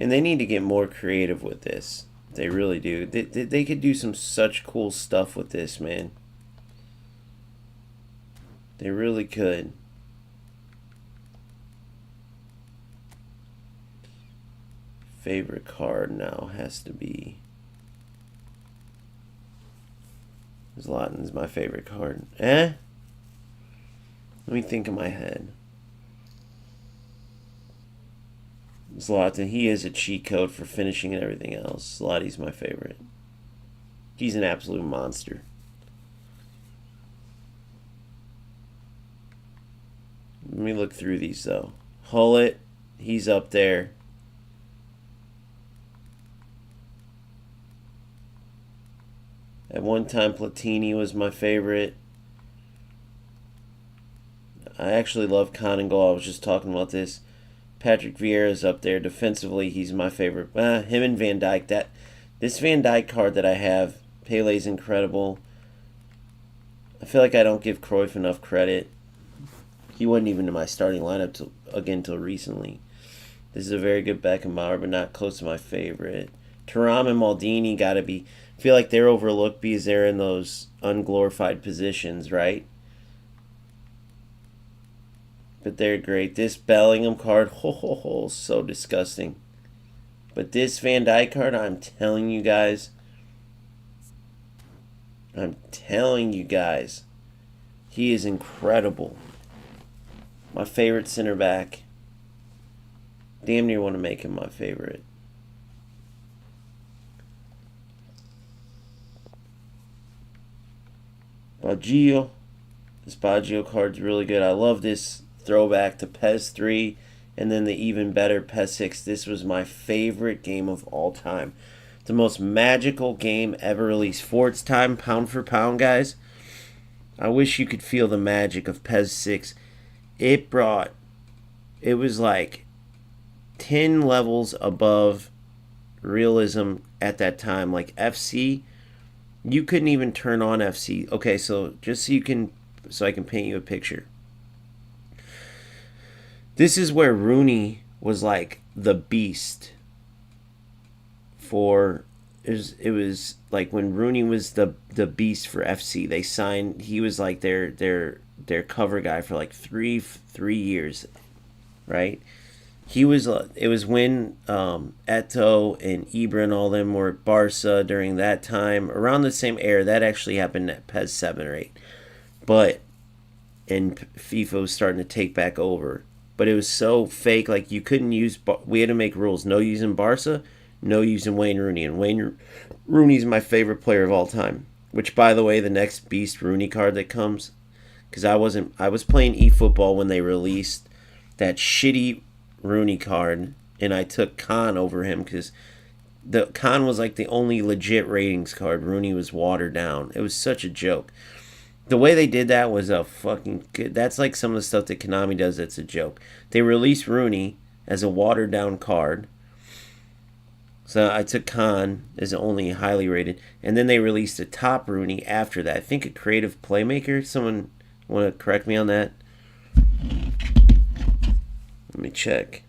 And they need to get more creative with this. They really do. They could do some such cool stuff with this, man. They really could. Favorite card now has to be. Zlatan's my favorite card. Let me think in my head. Zlatan, he is a cheat code for finishing and everything else. Zlatan's my favorite. He's an absolute monster. Let me look through these though. Hullet, he's up there. At one time, Platini was my favorite. I actually love Conangol. I was just talking about this. Patrick Vieira's up there. Defensively, he's my favorite. Him and Van Dijk. This Van Dijk card that I have, Pele's incredible. I feel like I don't give Cruyff enough credit. He wasn't even in my starting lineup till recently. This is a very good Beckenbauer, but not close to my favorite. Thuram and Maldini gotta be. I feel like they're overlooked because they're in those unglorified positions, right? But they're great. This Bellingham card, so disgusting. But this Van Dijk card, I'm telling you guys, he is incredible. My favorite center back. Damn near want to make him my favorite. Baggio. This Baggio card's really good. I love this throwback to PES 3 and then the even better PES 6. This was my favorite game of all time. The most magical game ever released. For its time, pound for pound, guys. I wish you could feel the magic of PES 6. It was like 10 levels above realism at that time. Like FC, you couldn't even turn on FC. Okay, so just so I can paint you a picture. This is where Rooney was like the beast. It was like when Rooney was the beast for FC. They signed. He was like their cover guy for like three years, right? He was. It was when Eto'o and Ibra and all them were at Barca during that time, around the same era. That actually happened at PES 7 or 8, and FIFA was starting to take back over. But it was so fake. Like you couldn't use. We had to make rules. No using Barca. No using Wayne Rooney. And Wayne Rooney's my favorite player of all time. Which, by the way, the next Beast Rooney card that comes, because I was playing eFootball when they released that shitty Rooney card, and I took Khan over him because the Khan was like the only legit ratings card. Rooney was watered down. It was such a joke. The way they did that was a fucking good. That's like some of the stuff that Konami does that's a joke. They released Rooney as a watered down card. So I took Khan as the only highly rated. And then they released a top Rooney after that. I think a creative playmaker. Someone want to correct me on that? Let me check.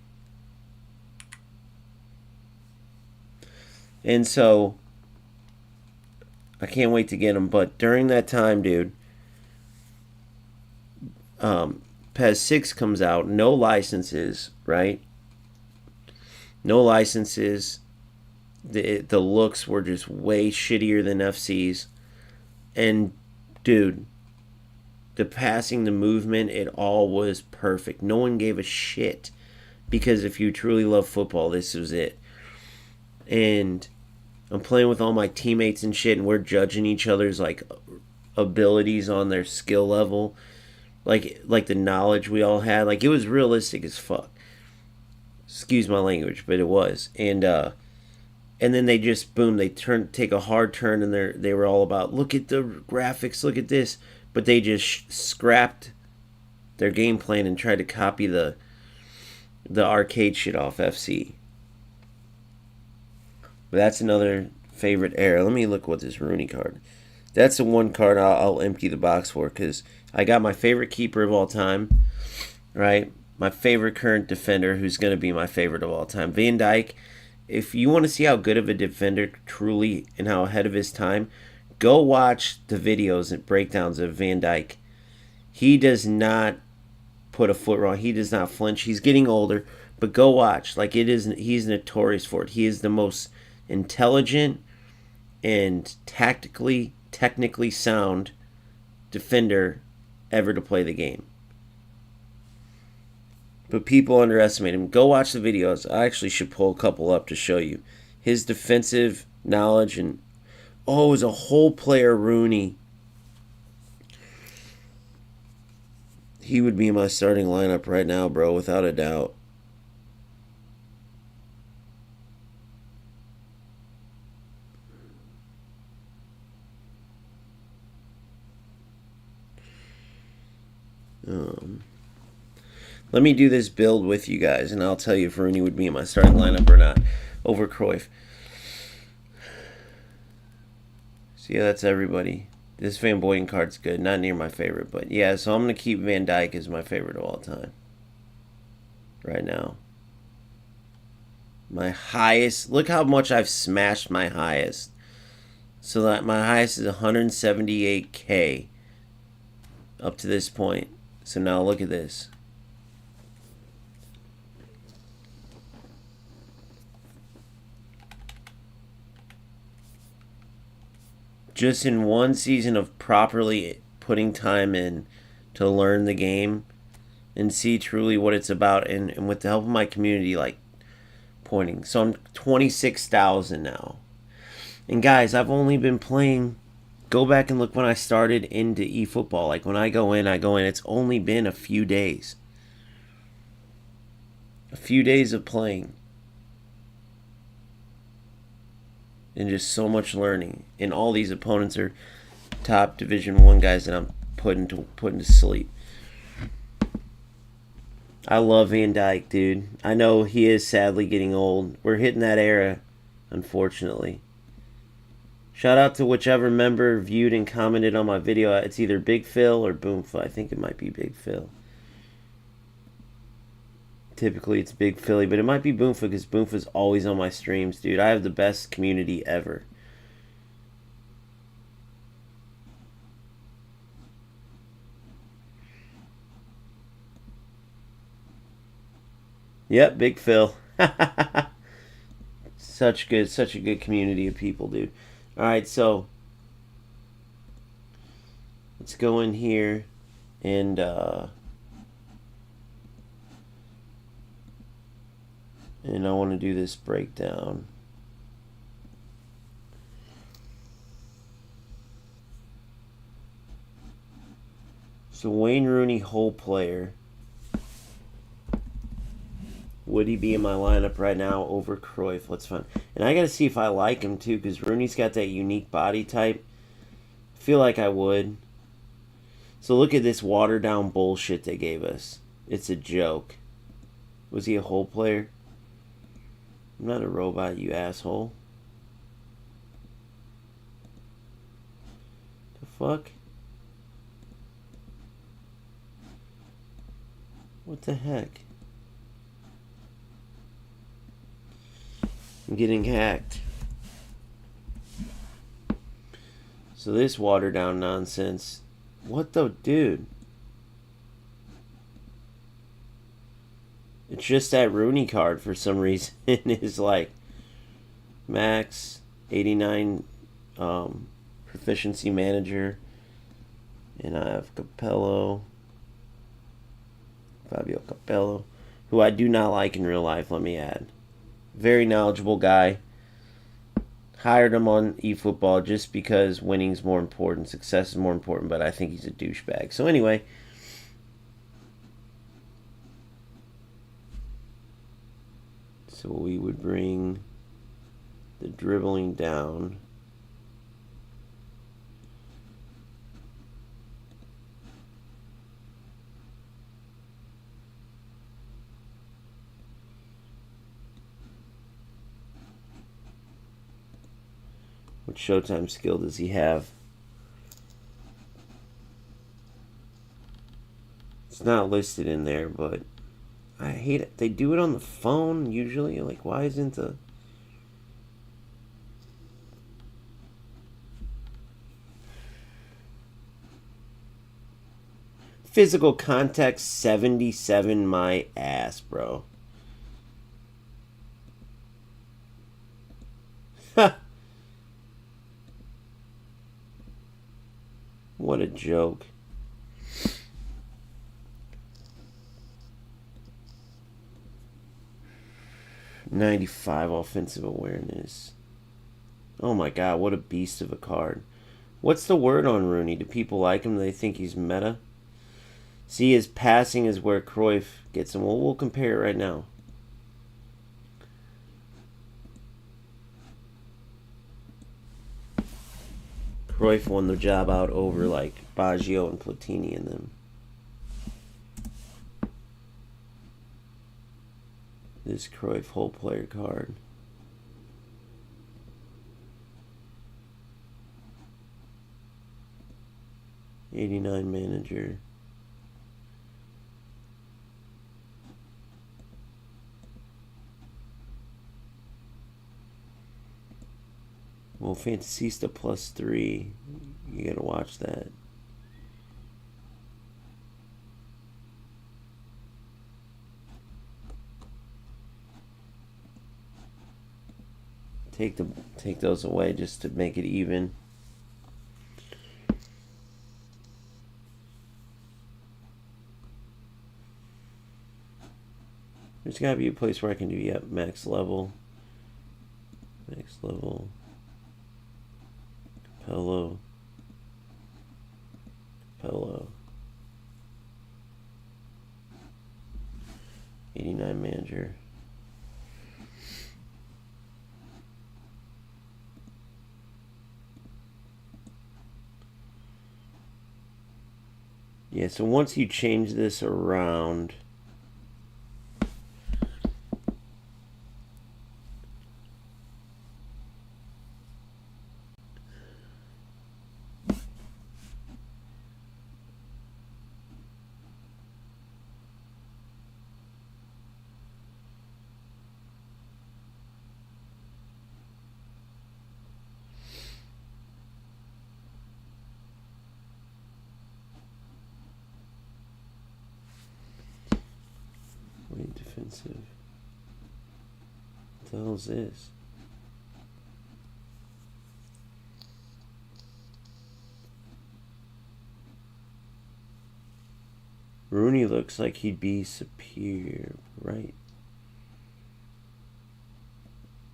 And so I can't wait to get him. But during that time, dude, PES 6 comes out. No licenses, right? No licenses. The looks were just way shittier than FC's. And, dude, the passing, the movement, it all was perfect. No one gave a shit because if you truly love football, this was it. And I'm playing with all my teammates and shit, and we're judging each other's like abilities on their skill level, like the knowledge we all had. Like it was realistic as fuck. Excuse my language, but it was. And then they just boom, they take a hard turn, and they were all about look at the graphics, look at this, but they just scrapped their game plan and tried to copy the arcade shit off FC. But that's another favorite era. Let me look what this Rooney card. That's the one card I'll empty the box for because I got my favorite keeper of all time, right? My favorite current defender, who's going to be my favorite of all time, Van Dijk. If you want to see how good of a defender truly and how ahead of his time, go watch the videos and breakdowns of Van Dijk. He does not put a foot wrong. He does not flinch. He's getting older, but go watch. Like it is, he's notorious for it. He is the most intelligent and technically sound defender ever to play the game. But people underestimate him. Go watch the videos. I actually should pull a couple up to show you his defensive knowledge. And oh, as a whole player, Rooney, he would be in my starting lineup right now, bro, without a doubt. Let me do this build with you guys, and I'll tell you if Rooney would be in my starting lineup or not over Cruyff. So yeah, that's everybody. This Van Boyden card's good. Not near my favorite, but yeah, so I'm going to keep Van Dijk as my favorite of all time. Right now. My highest, look how much I've smashed my highest. So that my highest is 178K up to this point. So now look at this. Just in one season of properly putting time in to learn the game and see truly what it's about, and with the help of my community, like pointing. So I'm 26,000 now. And guys, I've only been playing, go back and look when I started into efootball. Like when I go in. It's only been a few days. A few days of playing. And just so much learning. And all these opponents are top Division 1 guys that I'm putting to sleep. I love Van Dijk, dude. I know he is sadly getting old. We're hitting that era, unfortunately. Shout out to whichever member viewed and commented on my video. It's either Big Phil or Boomfa. I think it might be Big Phil. Typically it's Big Philly, but it might be Boomfa because Boomfa's always on my streams, dude. I have the best community ever. Yep, Big Phil. Such a good community of people, dude. Alright, so let's go in here and I want to do this breakdown. So Wayne Rooney, whole player. Would he be in my lineup right now over Cruyff? Let's find. And I got to see if I like him too, because Rooney's got that unique body type. I feel like I would. So look at this watered down bullshit they gave us. It's a joke. Was he a whole player? I'm not a robot, you asshole. The fuck? What the heck? I'm getting hacked. So this watered down nonsense. What the dude? It's just that Rooney card for some reason is like max 89 proficiency manager. And I have Capello, Fabio Capello, who I do not like in real life, let me add. Very knowledgeable guy. Hired him on eFootball just because winning's more important, success is more important, but I think he's a douchebag. So anyway, so we would bring the dribbling down. What Showtime skill does he have? It's not listed in there, but I hate it. They do it on the phone usually. Like, why isn't the... Physical contact 77, my ass, bro. What a joke. '95 offensive awareness. Oh my god, what a beast of a card. What's the word on Rooney? Do people like him? Do they think he's meta? See, his passing is where Cruyff gets him. Well, we'll compare it right now. Cruyff won the job out over like Baggio and Platini and them. This Cruyff whole player card. '89 manager. Well, Fantasista +3. You gotta watch that. Take those away just to make it even. There's gotta be a place where I can do max level. Max level. Capello. 89 manager. Yeah, so once you change this around, wait, defensive. What the hell is this? Rooney looks like he'd be superior, right?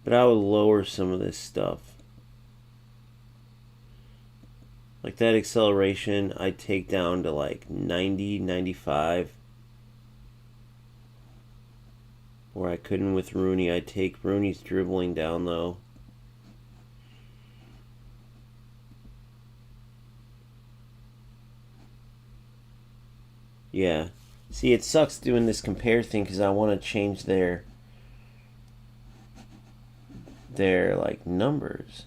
But I would lower some of this stuff. Like that acceleration, I'd take down to like 90, 95. Or I couldn't with Rooney. I'd take Rooney's dribbling down though. Yeah. See, it sucks doing this compare thing because I want to change their like numbers.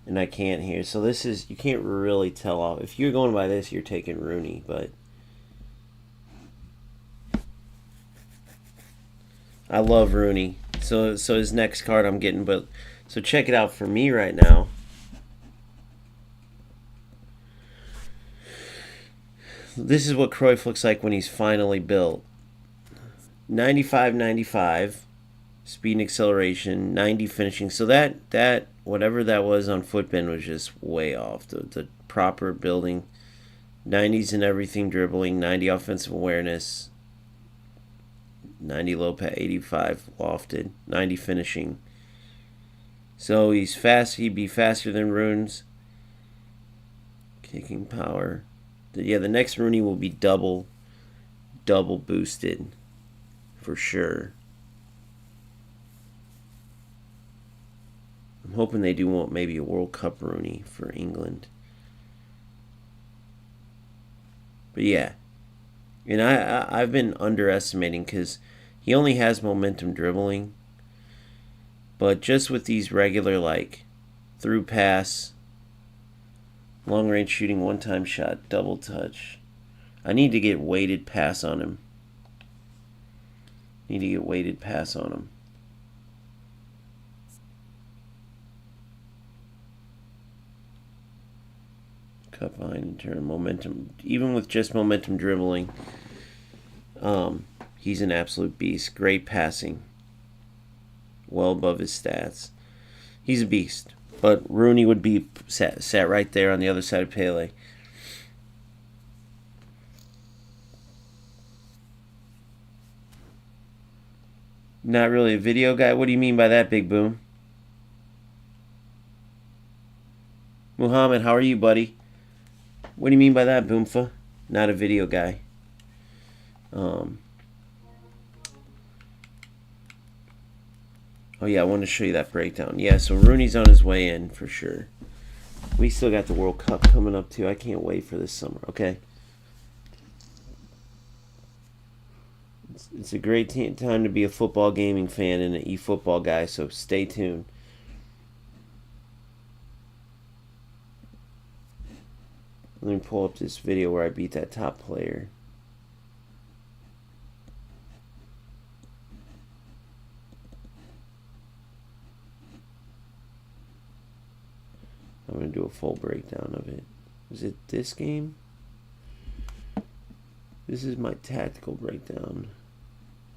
And I can't here. So this is, you can't really tell off. If you're going by this, you're taking Rooney, but I love Rooney. So his next card I'm getting, but so check it out for me right now. This is what Cruyff looks like when he's finally built. 95, 95, speed and acceleration, 90 finishing. So that whatever that was on footbin was just way off. The proper building, 90s and everything dribbling, 90 offensive awareness, 90 low pad, 85 lofted, 90 finishing. So he's fast. He'd be faster than Runes. Kicking power. The next Rooney will be double boosted for sure. I'm hoping they do want maybe a World Cup Rooney for England. But yeah, and I've been underestimating because he only has momentum dribbling. But just with these regular, like, through pass, long range shooting, one time shot, double touch, I need to get weighted pass on him. Cut behind and turn momentum. Even with just momentum dribbling, he's an absolute beast. Great passing. Well above his stats. He's a beast. But Rooney would be sat right there on the other side of Pele. Not really a video guy? What do you mean by that, Big Boom? Muhammad, how are you, buddy? What do you mean by that, Boomfa? Not a video guy. Oh yeah, I wanted to show you that breakdown. Yeah, so Rooney's on his way in for sure. We still got the World Cup coming up too. I can't wait for this summer, okay? It's a great time to be a football gaming fan and an eFootball guy, so stay tuned. Let me pull up this video where I beat that top player. I'm going to do a full breakdown of it. Is it this game? This is my tactical breakdown,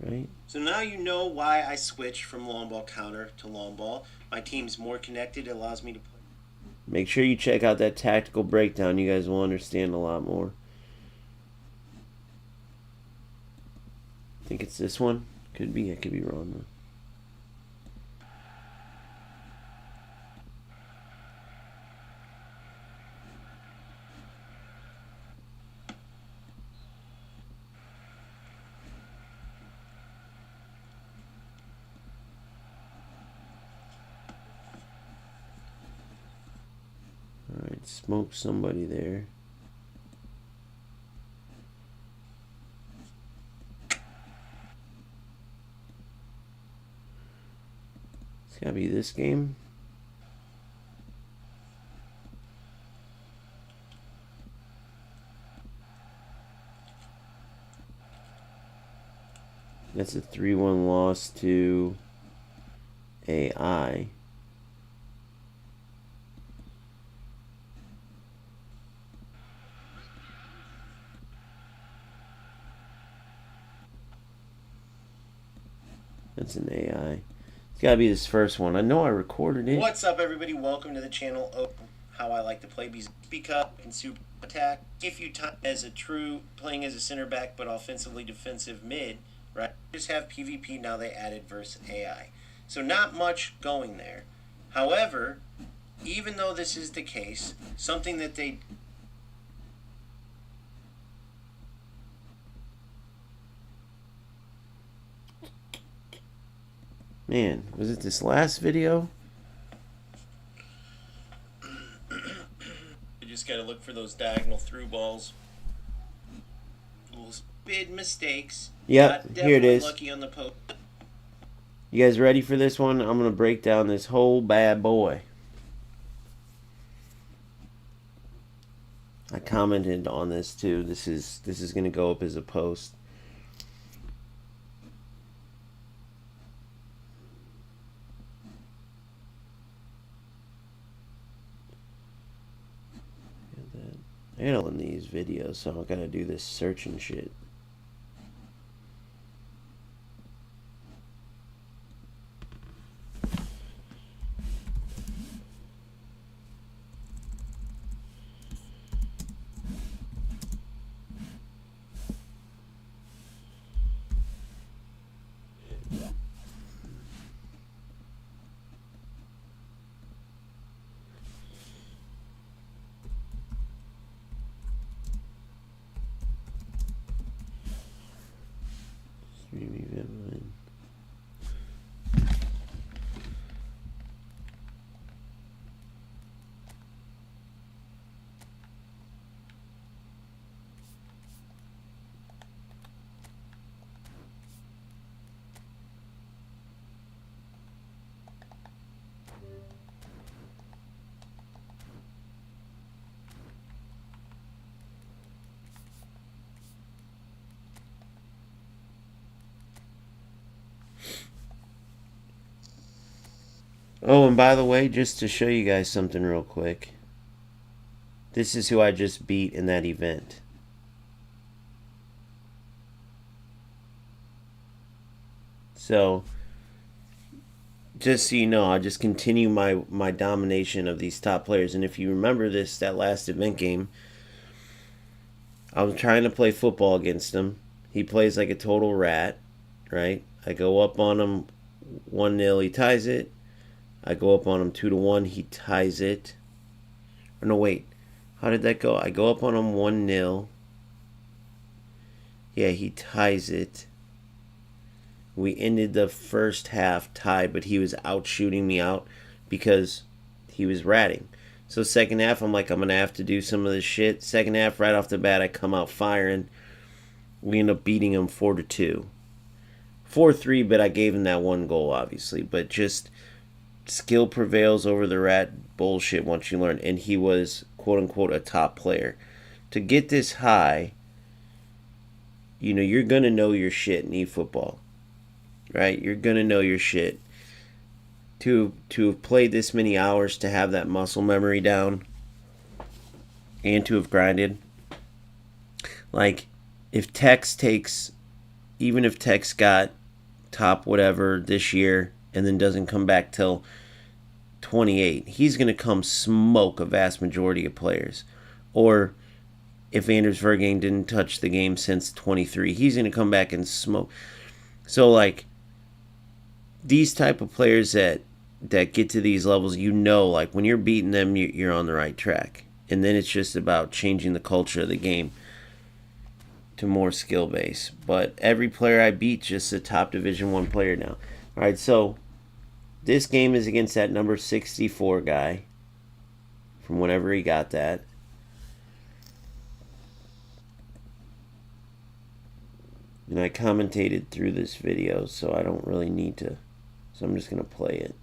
right? So now you know why I switched from long ball counter to long ball. My team's more connected. It allows me to play. Make sure you check out that tactical breakdown. You guys will understand a lot more. I think it's this one. Could be. I could be wrong though. Alright, smoke somebody there. It's gotta be this game. That's a 3-1 loss to AI. That's an AI. It's gotta be this first one. I know I recorded it. What's up, everybody? Welcome to the channel. How I like to play because and super attack. If you time as a true playing as a center back, but offensively defensive mid, right? Just have PvP now. They added versus AI, so not much going there. However, even though this is the case, something that they Man, was it this last video? You just gotta look for those diagonal through balls. Little big mistakes. Yep, here it is. Lucky on the post. You guys ready for this one? I'm gonna break down this whole bad boy. I commented on this too. This is gonna go up as a post. I gotta learn these videos, so I gotta do this searching shit. Oh, and by the way, just to show you guys something real quick, this is who I just beat in that event. So, just so you know, I'll just continue my domination of these top players. And if you remember that last event game, I was trying to play football against him. He plays like a total rat, right? I go up on him 1-0, he ties it. I go up on him 2-1, he ties it. Or no, wait. How did that go? I go up on him 1-0. Yeah, he ties it. We ended the first half tied, but he was out shooting me out because he was ratting. So second half, I'm like, I'm going to have to do some of this shit. Second half, right off the bat, I come out firing. We end up beating him 4-2. 4-3, but I gave him that one goal, obviously. But just skill prevails over the rat bullshit once you learn. And he was, quote-unquote, a top player. To get this high, you're going to know your shit in eFootball. Right? You're going to know your shit. To have played this many hours, to have that muscle memory down, and to have grinded. Like, even if Tex got top whatever this year and then doesn't come back till 28, he's going to come smoke a vast majority of players. Or if Anders Vergane didn't touch the game since 23, he's going to come back and smoke. So, like, these type of players that get to these levels, like when you're beating them, you're on the right track. And then it's just about changing the culture of the game to more skill base. But every player I beat just a top Division 1 player now. All right, so this game is against that number 64 guy from whenever he got that. And I commentated through this video, so I don't really need to. So I'm just going to play it.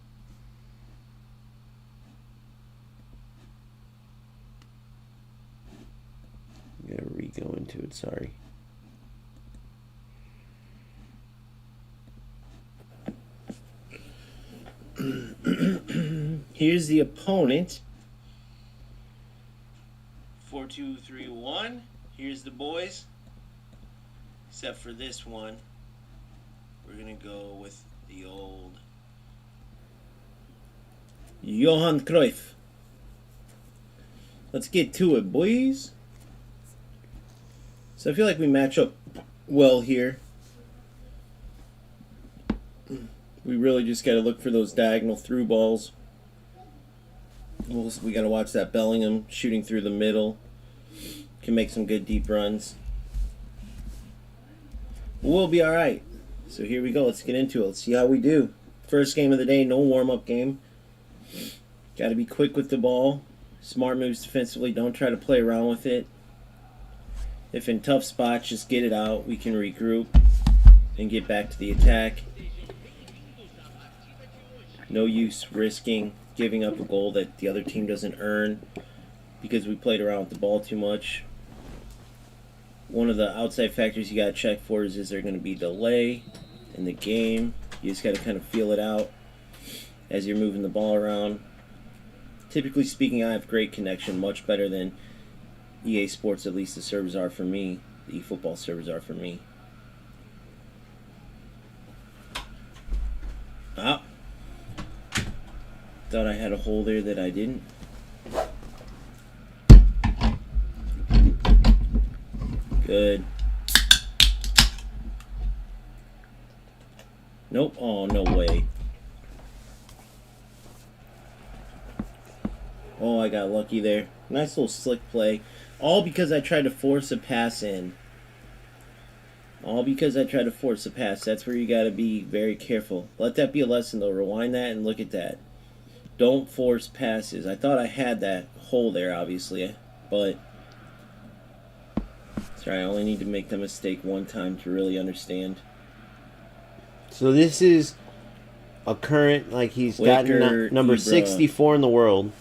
I'm going to re-go into it, sorry. Here's the opponent. 4-2-3-1. Here's the boys. Except for this one, we're going to go with the old Johan Cruyff. Let's get to it, boys. So I feel like we match up well here. We really just got to look for those diagonal through balls. We got to watch that Bellingham shooting through the middle. Can make some good deep runs. We'll be all right. So here we go. Let's get into it. Let's see how we do. First game of the day, no warm-up game. Got to be quick with the ball. Smart moves defensively. Don't try to play around with it. If in tough spots, just get it out. We can regroup and get back to the attack. No use risking giving up a goal that the other team doesn't earn because we played around with the ball too much. One of the outside factors you got to check for is there going to be delay in the game. You just got to kind of feel it out as you're moving the ball around. Typically speaking, I have great connection, much better than EA Sports, at least the servers are for me. The eFootball servers are for me. Ah. Thought I had a hole there that I didn't. Good. Nope. Oh, no way. Oh, I got lucky there. Nice little slick play. All because I tried to force a pass in. All because I tried to force a pass. That's where you got to be very careful. Let that be a lesson, though. Rewind that and look at that. Don't force passes. I thought I had that hole there, obviously, but sorry, I only need to make the mistake one time to really understand. So this is a current, like he's gotten number 64 in the world.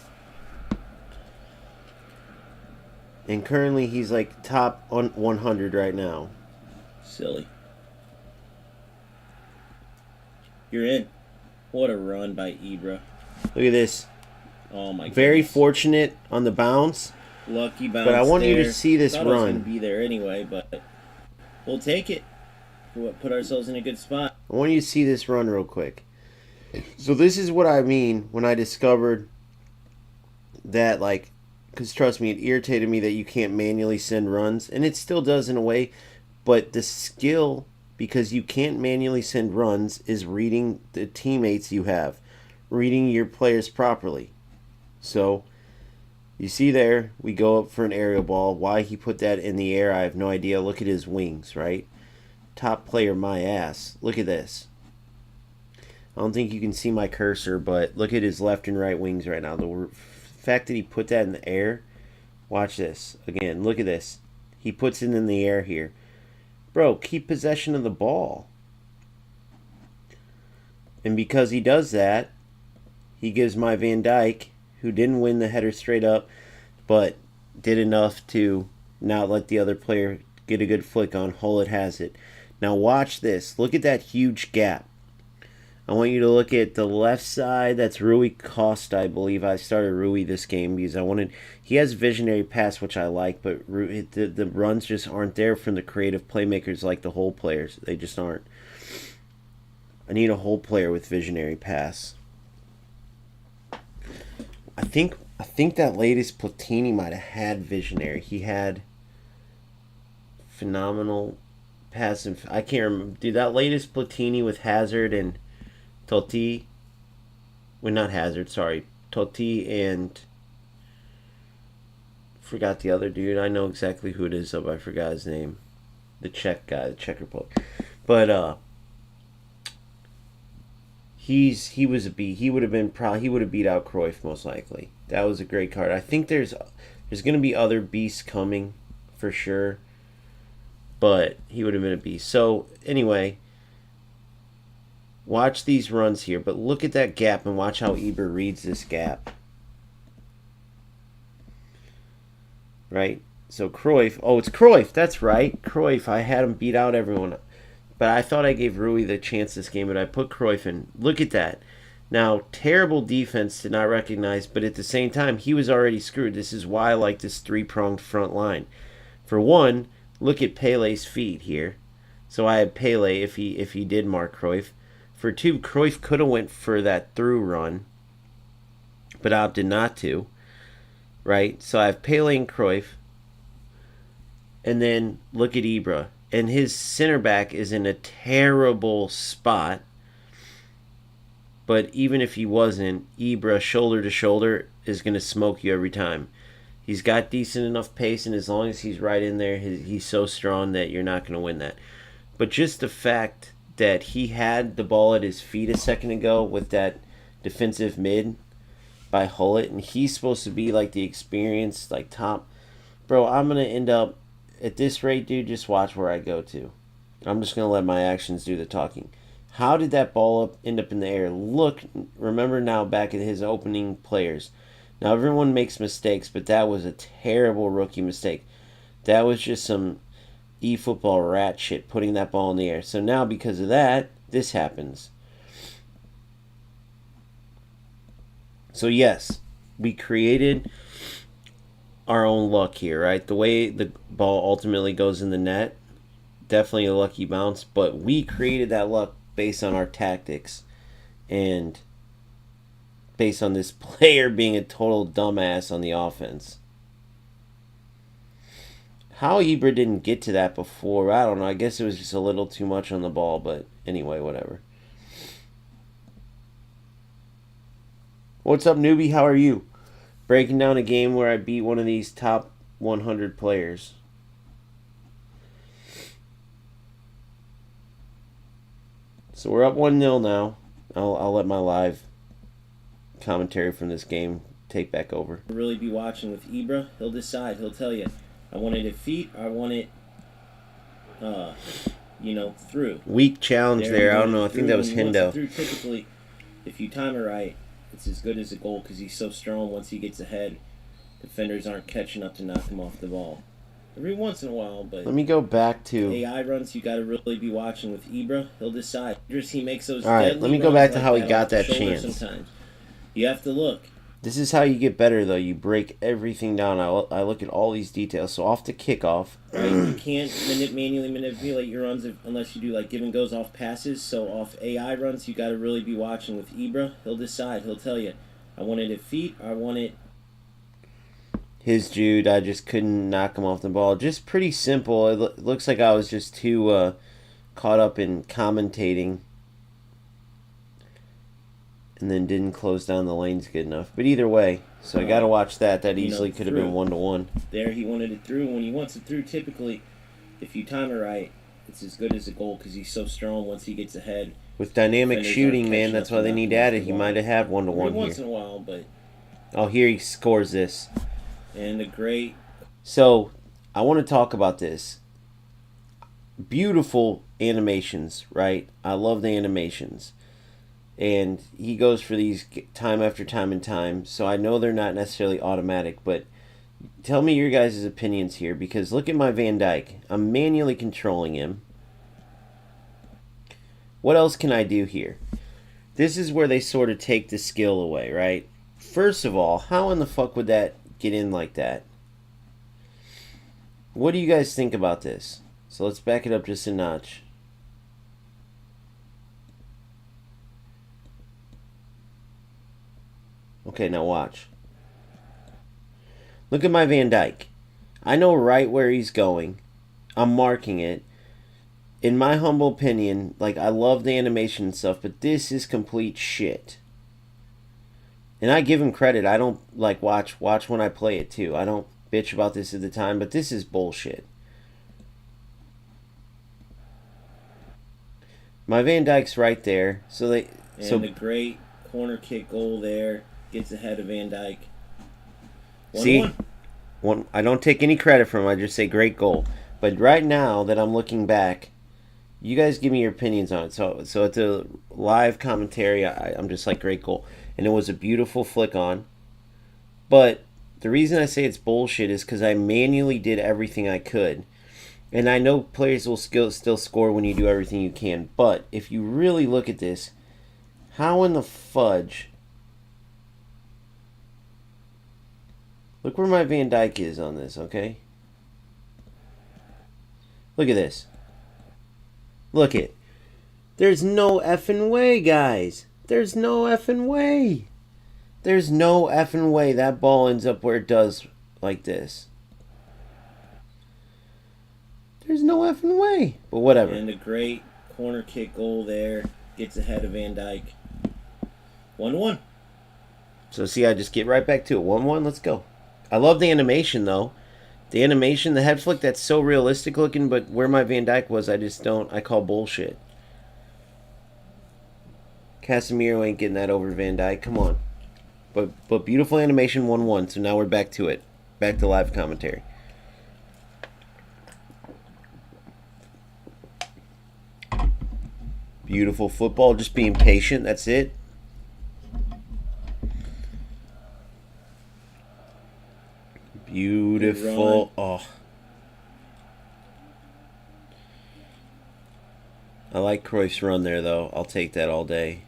And currently he's like top 100 right now. Silly. You're in. What a run by Ibra. Look at this. Oh my Very goodness. fortunate on the bounce. Lucky bounce. But I want there. you to see this Thought it was run. going to be there anyway, but we'll take it. We'll put ourselves in a good spot. I want you to see this run real quick. So this is what I mean when I discovered that, like, because trust me, it irritated me that you can't manually send runs, and it still does in a way, but the skill, because you can't manually send runs, is reading the teammates you have, reading your players properly. So you see there, we go up for an aerial ball. Why he put that in the air, I have no idea. Look at his wings, right? Top player, my ass. Look at this. I don't think you can see my cursor, but look at his left and right wings right now. The fact that he put that in the air, watch this. Again, look at this. He puts it in the air here. Bro, keep possession of the ball. And because he does that, he gives my Van Dyke, who didn't win the header straight up, but did enough to not let the other player get a good flick on. Hullet has it. Now watch this. Look at that huge gap. I want you to look at the left side. That's Rui Costa, I believe. I started Rui this game because I wanted... He has visionary pass, which I like, but the runs just aren't there from the creative playmakers like the whole players. They just aren't. I need a whole player with visionary pass. I think that latest Platini might have had visionary. He had phenomenal pass. I can't remember. Dude, that latest Platini with Hazard and Totti. Well, not Hazard, sorry. Totti and... Forgot the other dude. I know exactly who it is, though, but I forgot his name. The Czech guy, the Czech Republic. But, he was a beat. He would have beat out Cruyff most likely. That was a great card. I think there's going to be other beasts coming for sure, but he would have been a beast. So anyway, watch these runs here, but look at that gap and watch how Ibra reads this gap. Right? So Cruyff, it's Cruyff. That's right, Cruyff. I had him beat out everyone. But I thought I gave Rui the chance this game, but I put Cruyff in. Look at that. Now, terrible defense to not recognize, but at the same time, he was already screwed. This is why I like this three-pronged front line. For one, look at Pele's feet here. So I had Pele if he did mark Cruyff. For two, Cruyff could have went for that through run, but opted not to. Right? So I have Pele and Cruyff. And then look at Ibra. And his center back is in a terrible spot. But even if he wasn't, Ibra shoulder to shoulder is going to smoke you every time. He's got decent enough pace, and as long as he's right in there, he's so strong that you're not going to win that. But just the fact that he had the ball at his feet a second ago with that defensive mid by Hullet, and he's supposed to be like the experienced, like top. Bro, I'm going to end up... At this rate, dude, just watch where I go to. I'm just going to let my actions do the talking. How did that ball end up in the air? Look, remember now back at his opening players. Now, everyone makes mistakes, but that was a terrible rookie mistake. That was just some eFootball rat shit, putting that ball in the air. So now, because of that, this happens. So, yes, we created our own luck here, right? The way the ball ultimately goes in the net, definitely a lucky bounce, but we created that luck based on our tactics and based on this player being a total dumbass on the offense. How Ibra didn't get to that before, I don't know. I guess it was just a little too much on the ball, but anyway, whatever. What's up, newbie? How are you? Breaking down a game where I beat one of these top 100 players. So we're up 1-0 now. I'll let my live commentary from this game take back over. Really be watching with Ibra. He'll decide. He'll tell you, I want it at feet, or I want it, through. Weak challenge there. I don't know. I think that was Hendo. Through, typically, if you time it right, it's as good as a goal because he's so strong. Once he gets ahead, defenders aren't catching up to knock him off the ball. Every once in a while, but let me go back to AI runs. You got to really be watching with Ibra. He'll decide. He makes those. All right, let me go back to how he got that chance. Sometimes You have to look. This is how you get better, though. You break everything down. I look at all these details. So off the kickoff, Right? You can't manually manipulate your runs unless you do like give and goes off passes. So off AI runs, you got to really be watching with Ibra. He'll decide. He'll tell you, I want it at feet. I want it. his Jude, I just couldn't knock him off the ball. Just pretty simple. It looks like I was just too caught up in commentating and then didn't close down the lanes good enough. But either way, so I got to watch that. That easily could have been 1-1. There, he wanted it through. When he wants it through, typically, if you time it right, it's as good as a goal because he's so strong once he gets ahead. With dynamic Defenders shooting, aren't man, catching that's up why to they knock need him to off add the it. He ball. might have had Every 1-1 once here. in a while, but Oh, here he scores this. and the great. So, I want to talk about this. Beautiful animations, right? I love the animations. And he goes for these time after time and time. So I know they're not necessarily automatic, but tell me your guys' opinions here. Because look at my Van Dyke. I'm manually controlling him. What else can I do here? This is where they sort of take the skill away, right? First of all, how in the fuck would that get in like that? What do you guys think about this? So let's back it up just a notch. Okay, now watch. Look at my Van Dyke. I know right where he's going. I'm marking it. In my humble opinion, like, I love the animation and stuff, but this is complete shit. And I give him credit. I don't, like, watch when I play it, too. I don't bitch about this at the time, but this is bullshit. My Van Dyke's right there. So And the great corner kick goal there gets ahead of Van Dyke. 1-1. See? I don't take any credit from him. I just say great goal. But right now that I'm looking back, you guys give me your opinions on it. So at the live commentary, I'm just like, great goal. And it was a beautiful flick on. But the reason I say it's bullshit is because I manually did everything I could. And I know players will still score when you do everything you can. But if you really look at this, how in the fudge... Look where my Van Dyke is on this, okay? Look at this. Look it. There's no effing way, guys. There's no effing way. There's no effing way that ball ends up where it does like this. There's no effing way. But whatever. And the great corner kick goal there gets ahead of Van Dyke. 1-1. So see, I just get right back to it. 1-1, let's go. I love the animation, though. The animation, the head flick, that's so realistic looking, but where my Van Dyke was, I call bullshit. Casemiro ain't getting that over Van Dyke. Come on. But beautiful animation, 1-1. So now we're back to it. Back to live commentary. Beautiful football. Just being patient. That's it. Beautiful. Oh. I like Cruyff's run there, though. I'll take that all day.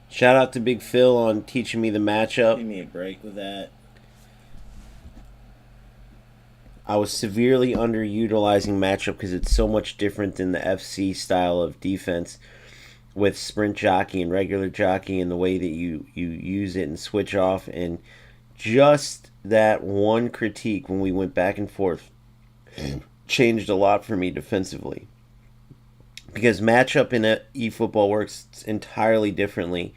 Shout out to Big Phil on teaching me the matchup. Give me a break with that. I was severely underutilizing matchup because it's so much different than the FC style of defense with sprint jockey and regular jockey and the way that you use it and switch off. And just that one critique when we went back and forth changed a lot for me defensively. Because matchup in eFootball works entirely differently,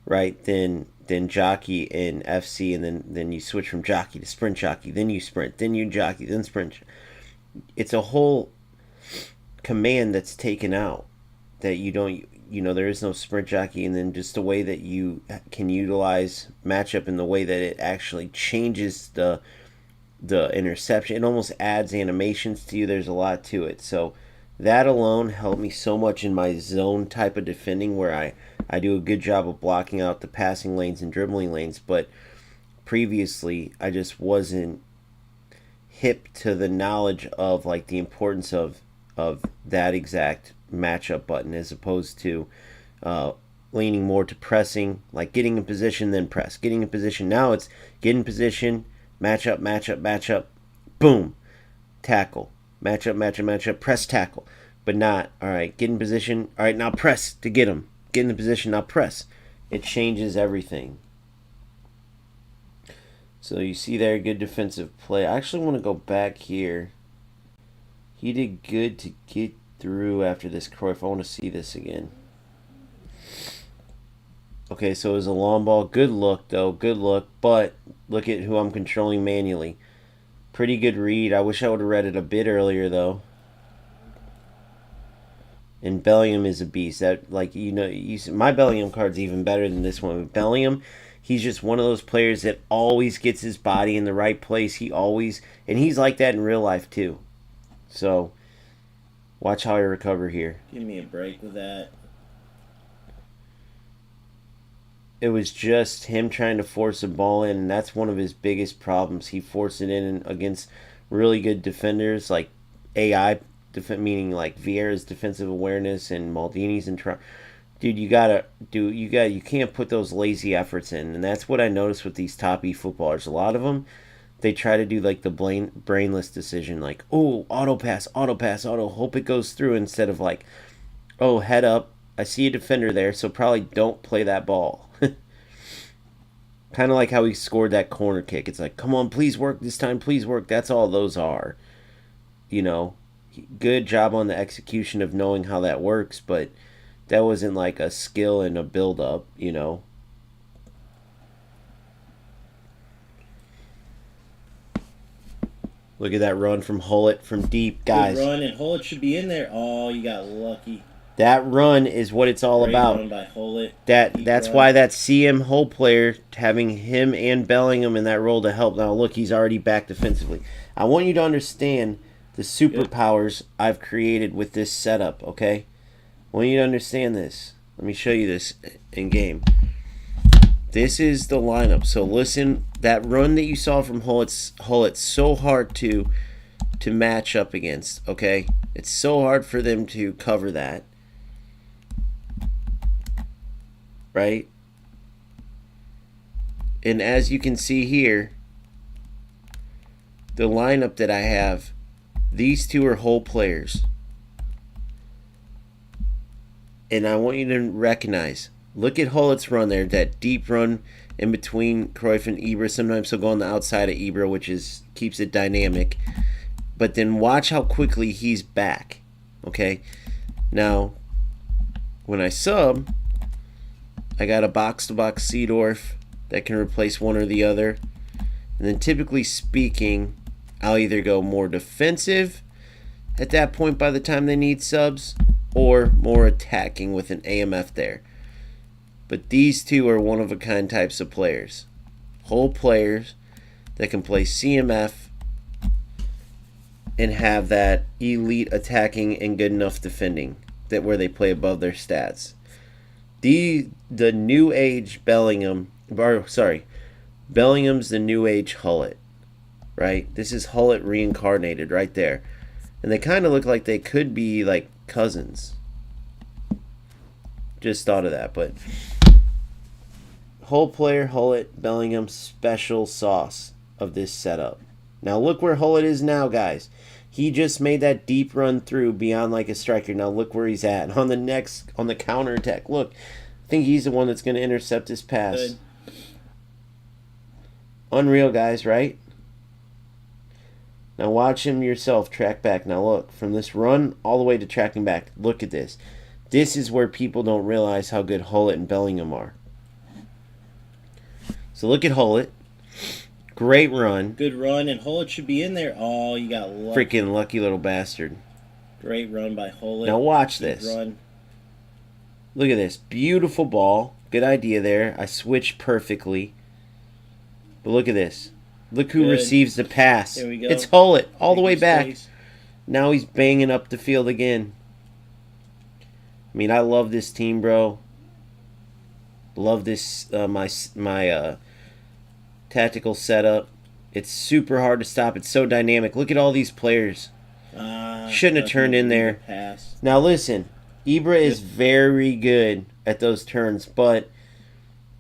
right, than jockey in FC, and then you switch from jockey to sprint jockey, then you sprint, then you jockey, then sprint. It's a whole command that's taken out that you don't, there is no sprint jockey, and then just the way that you can utilize matchup in the way that it actually changes the interception. It almost adds animations to you. There's a lot to it. So that alone helped me so much in my zone type of defending where I do a good job of blocking out the passing lanes and dribbling lanes, but previously I just wasn't hip to the knowledge of like the importance of that exact matchup button as opposed to leaning more to pressing, like getting in position, then press. Getting in position. Now it's get in position, match up, boom, tackle. Match up, press, tackle. But not, all right, get in position. All right, now press to get him. Get in the position, now press. It changes everything. So you see there, good defensive play. I actually want to go back here. He did good to get through after this Cruyff. I want to see this again. Okay, so it was a long ball. Good look, though. Good look. But look at who I'm controlling manually. Pretty good read. I wish I would have read it a bit earlier, though. And Bellingham is a beast. That, like, my Bellingham card's even better than this one. With Bellingham, he's just one of those players that always gets his body in the right place. And he's like that in real life, too. So, watch how I recover here. Give me a break with that. It was just him trying to force a ball in, and that's one of his biggest problems. He forced it in against really good defenders, like AI, meaning like Vieira's defensive awareness and Maldini's and dude, you can't put those lazy efforts in, and that's what I noticed with these top footballers. A lot of them, they try to do like the brainless decision, like, oh, auto pass, hope it goes through, instead of like, oh, head up, I see a defender there, so probably don't play that ball. Kind of like how he scored that corner kick. It's like, come on, please work this time, please work. That's all those are. Good job on the execution of knowing how that works, but that wasn't like a skill and a build-up, Look at that run from Hullet from deep, guys. Good run, and Hullet should be in there. Oh, you got lucky. That run is what it's all Great about. Run by Hullet. That's why that CM Hull player, having him and Bellingham in that role to help. Now look, he's already back defensively. I want you to understand the superpowers I've created with this setup, okay? I want you to understand this. Let me show you this in game. This is the lineup. So listen, that run that you saw from Hull, it's so hard to match up against, okay? It's so hard for them to cover that. Right? And as you can see here, the lineup that I have, these two are Hull players. And I want you to recognize, look at Hullet's run there, that deep run in between Cruyff and Ibra. Sometimes he'll go on the outside of Ibra, which keeps it dynamic. But then watch how quickly he's back. Okay? Now, when I sub, I got a box-to-box Seedorf that can replace one or the other. And then typically speaking, I'll either go more defensive at that point by the time they need subs, or more attacking with an AMF there. But these two are one-of-a-kind types of players. Whole players that can play CMF and have that elite attacking and good enough defending, that where they play above their stats. The new age Bellingham's the new age Hullet, right? This is Hullet reincarnated right there. And they kind of look like they could be like cousins. Just thought of that, but Hull player, Hullet, Bellingham, special sauce of this setup. Now look where Hullet is now, guys. He just made that deep run through beyond like a striker. Now look where he's at. On the counter attack. Look, I think he's the one that's going to intercept this pass. Good. Unreal, guys, right? Now watch him yourself track back. Now look, from this run all the way to tracking back. Look at this. This is where people don't realize how good Hullet and Bellingham are. So look at Hullet. Great run. Good run, and Hullet should be in there. Oh, you got lucky. Freaking lucky little bastard. Great run by Hullet. Now watch Good this. Run. Look at this. Beautiful ball. Good idea there. I switched perfectly. But look at this. Look who Good. receives the pass. There we go. It's Hullet all the way Big back. space. Now he's banging up the field again. I mean, I love this team, bro. Love this, my tactical setup. It's super hard to stop. It's so dynamic. Look at all these players. Shouldn't have turned in there. Pass. Now listen, Ibra is very good at those turns, but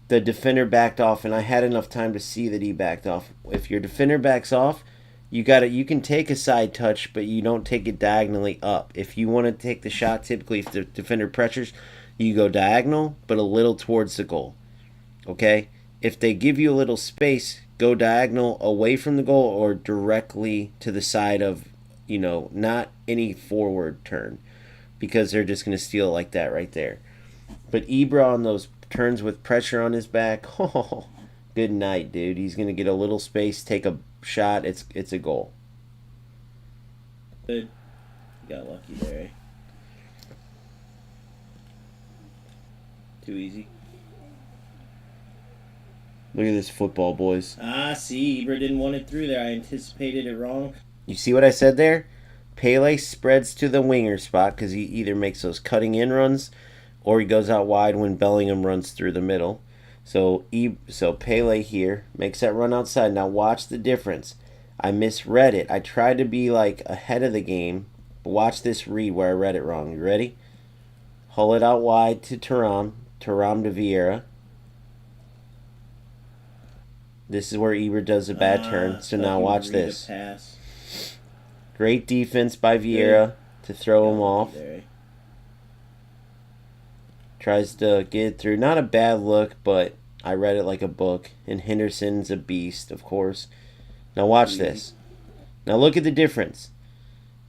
the defender backed off, and I had enough time to see that he backed off. If your defender backs off, you can take a side touch, but you don't take it diagonally up. If you want to take the shot, typically if the defender pressures, you go diagonal, but a little towards the goal. Okay? If they give you a little space, go diagonal away from the goal or directly to the side of, not any forward turn, because they're just going to steal it like that right there. But Ibra on those turns with pressure on his back, oh, good night, dude. He's going to get a little space, take a shot, it's a goal. Good. Got lucky there. Eh? Too easy. Look at this football, boys. See, Ibra didn't want it through there. I anticipated it wrong. You see what I said there? Pele spreads to the winger spot because he either makes those cutting in runs or he goes out wide when Bellingham runs through the middle. So Pele here makes that run outside. Now watch the difference. I misread it. I tried to be like ahead of the game, but watch this read where I read it wrong. You ready? Hull it out wide to Thuram to Vieira. This is where Ibra does a bad turn. So now watch this. Pass. Great defense by Vieira to throw him off. There. Tries to get it through. Not a bad look, but I read it like a book. And Henderson's a beast, of course. Now watch this. Now look at the difference.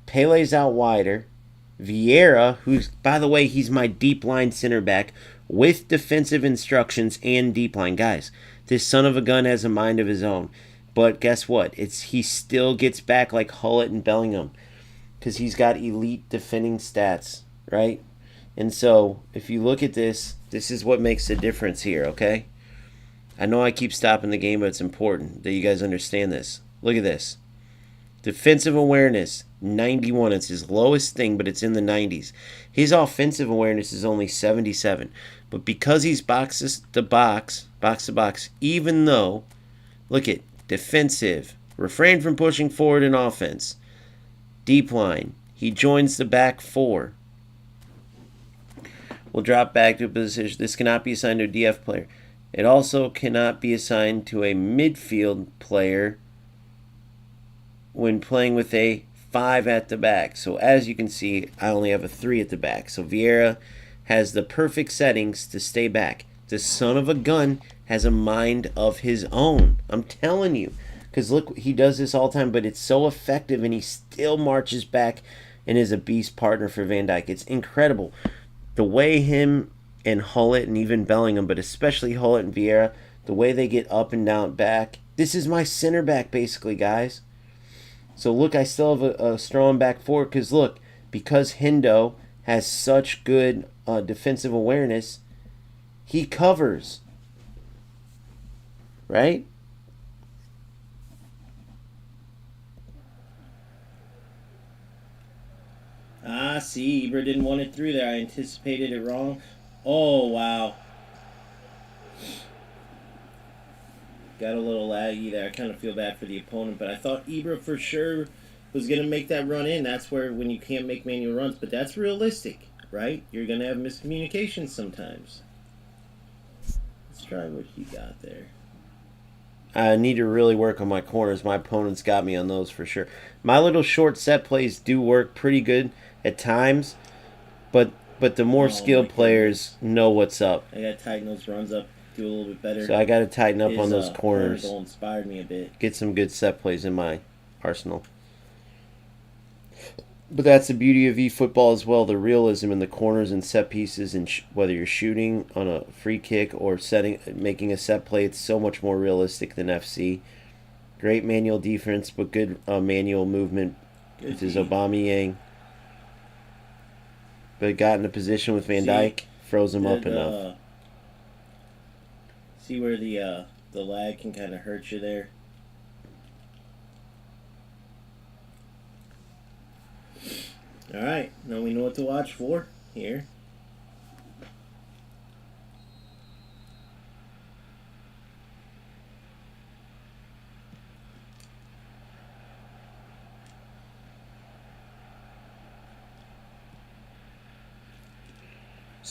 Pele's out wider. Vieira, who's, by the way, he's my deep line center back with defensive instructions and deep line. Guys, this son of a gun has a mind of his own. But guess what? He still gets back like Hullett and Bellingham because he's got elite defending stats, right? And so if you look at this, this is what makes the difference here, okay? I know I keep stopping the game, but it's important that you guys understand this. Look at this. Defensive awareness, 91. It's his lowest thing, but it's in the 90s. His offensive awareness is only 77. But because he's box to box, even though, look at defensive, refrain from pushing forward in offense. Deep line, he joins the back four. Will drop back to a position. This cannot be assigned to a DF player. It also cannot be assigned to a midfield player when playing with a 5 at the back. So as you can see, I only have a 3 at the back. So Vieira has the perfect settings to stay back. The son of a gun has a mind of his own. I'm telling you. Because look, he does this all the time, but it's so effective, and he still marches back and is a beast partner for Van Dijk. It's incredible. The way him and Hullett and even Bellingham, but especially Hullett and Vieira, the way they get up and down back. This is my center back, basically, guys. So look, I still have a strong back four because look, because Hendo has such good defensive awareness, he covers. Right? See, Ibra didn't want it through there. I anticipated it wrong. Oh, wow. Got a little laggy there. I kind of feel bad for the opponent, but I thought Ibra for sure was going to make that run in. That's where when you can't make manual runs, but that's realistic, right? You're going to have miscommunications sometimes. Let's try what he got there. I need to really work on my corners. My opponents got me on those for sure. My little short set plays do work pretty good at times, but the more skilled players know what's up. I got to tighten those runs up, do a little bit better. So I got to tighten up on those corners. Goal inspired me a bit. Get some good set plays in my arsenal. But that's the beauty of eFootball as well, the realism in the corners and set pieces, and whether you're shooting on a free kick or making a set play, it's so much more realistic than FC. Great manual defense, but good manual movement. This is Aubameyang. But got in a position with Van Dijk, froze him up enough. See where the lag can kind of hurt you there. All right, now we know what to watch for here.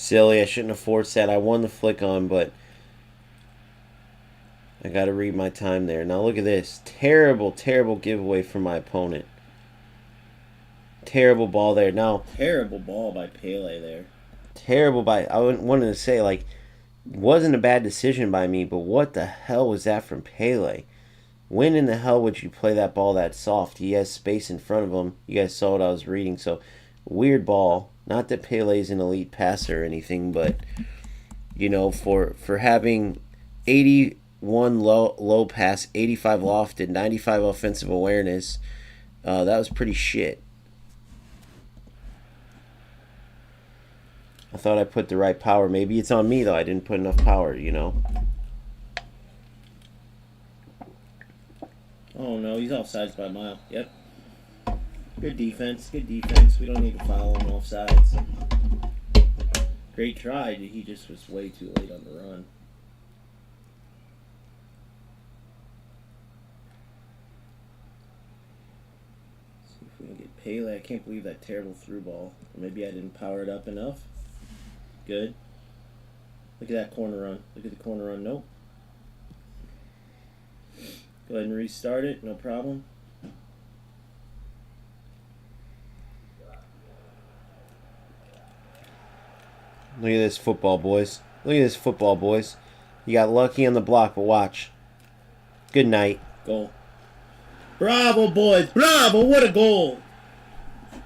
Silly, I shouldn't have forced that. I won the flick on, but I got to read my time there. Now look at this. Terrible, terrible giveaway from my opponent. Terrible ball there. Now, Terrible ball by Pele there. terrible by... I wanted to say, like, wasn't a bad decision by me, but what the hell was that from Pele? When in the hell would you play that ball that soft? He has space in front of him. You guys saw what I was reading, so weird ball. Not that Pele's an elite passer or anything, but you know, for having 81 low pass, 85 lofted, 95 offensive awareness, that was pretty shit. I thought I put the right power. Maybe it's on me though. I didn't put enough power, you know. Oh no, he's offsides by a mile. Yep. Good defense. Good defense. We don't need to foul him off sides. Great try. He just was way too late on the run. See if we can get Pele. I can't believe that terrible through ball. Or maybe I didn't power it up enough. Good. Look at that corner run. Look at the corner run. Nope. Go ahead and restart it. No problem. Look at this football, boys. Look at this football, boys. You got lucky on the block, but watch. Good night. Goal. Bravo, boys. Bravo. What a goal.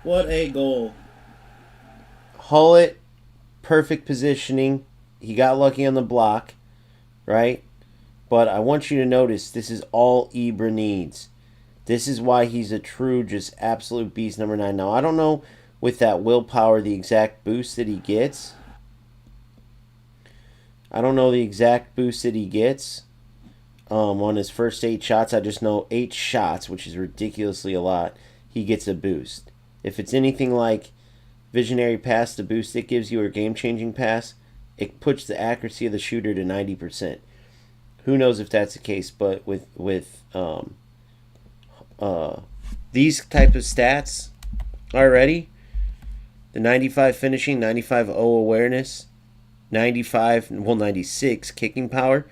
What a goal. Hullett, perfect positioning. He got lucky on the block, right? But I want you to notice this is all Ibra needs. This is why he's a true, just absolute beast, number 9. Now, I don't know with that willpower the exact boost that he gets. I don't know the exact boost that he gets on his first 8 shots. I just know 8 shots, which is ridiculously a lot, he gets a boost. If it's anything like visionary pass, the boost it gives you, or game-changing pass, it puts the accuracy of the shooter to 90%. Who knows if that's the case, but with these type of stats already, the 95 finishing, 95 O awareness, 96 kicking power,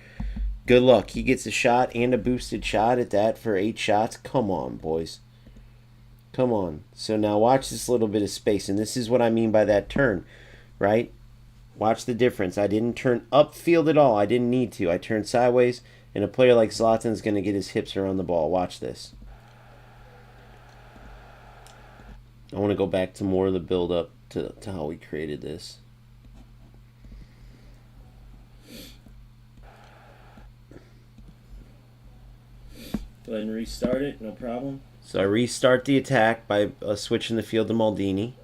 good luck. He gets a shot and a boosted shot at that for 8 shots. Come on, boys. Come on. So now watch this little bit of space, and this is what I mean by that turn, right? Watch the difference. I didn't turn upfield at all. I didn't need to. I turned sideways, and a player like Zlatan is going to get his hips around the ball. Watch this. I want to go back to more of the build-up to how we created this. Go ahead and restart it. No problem. So I restart the attack by switching the field to Maldini.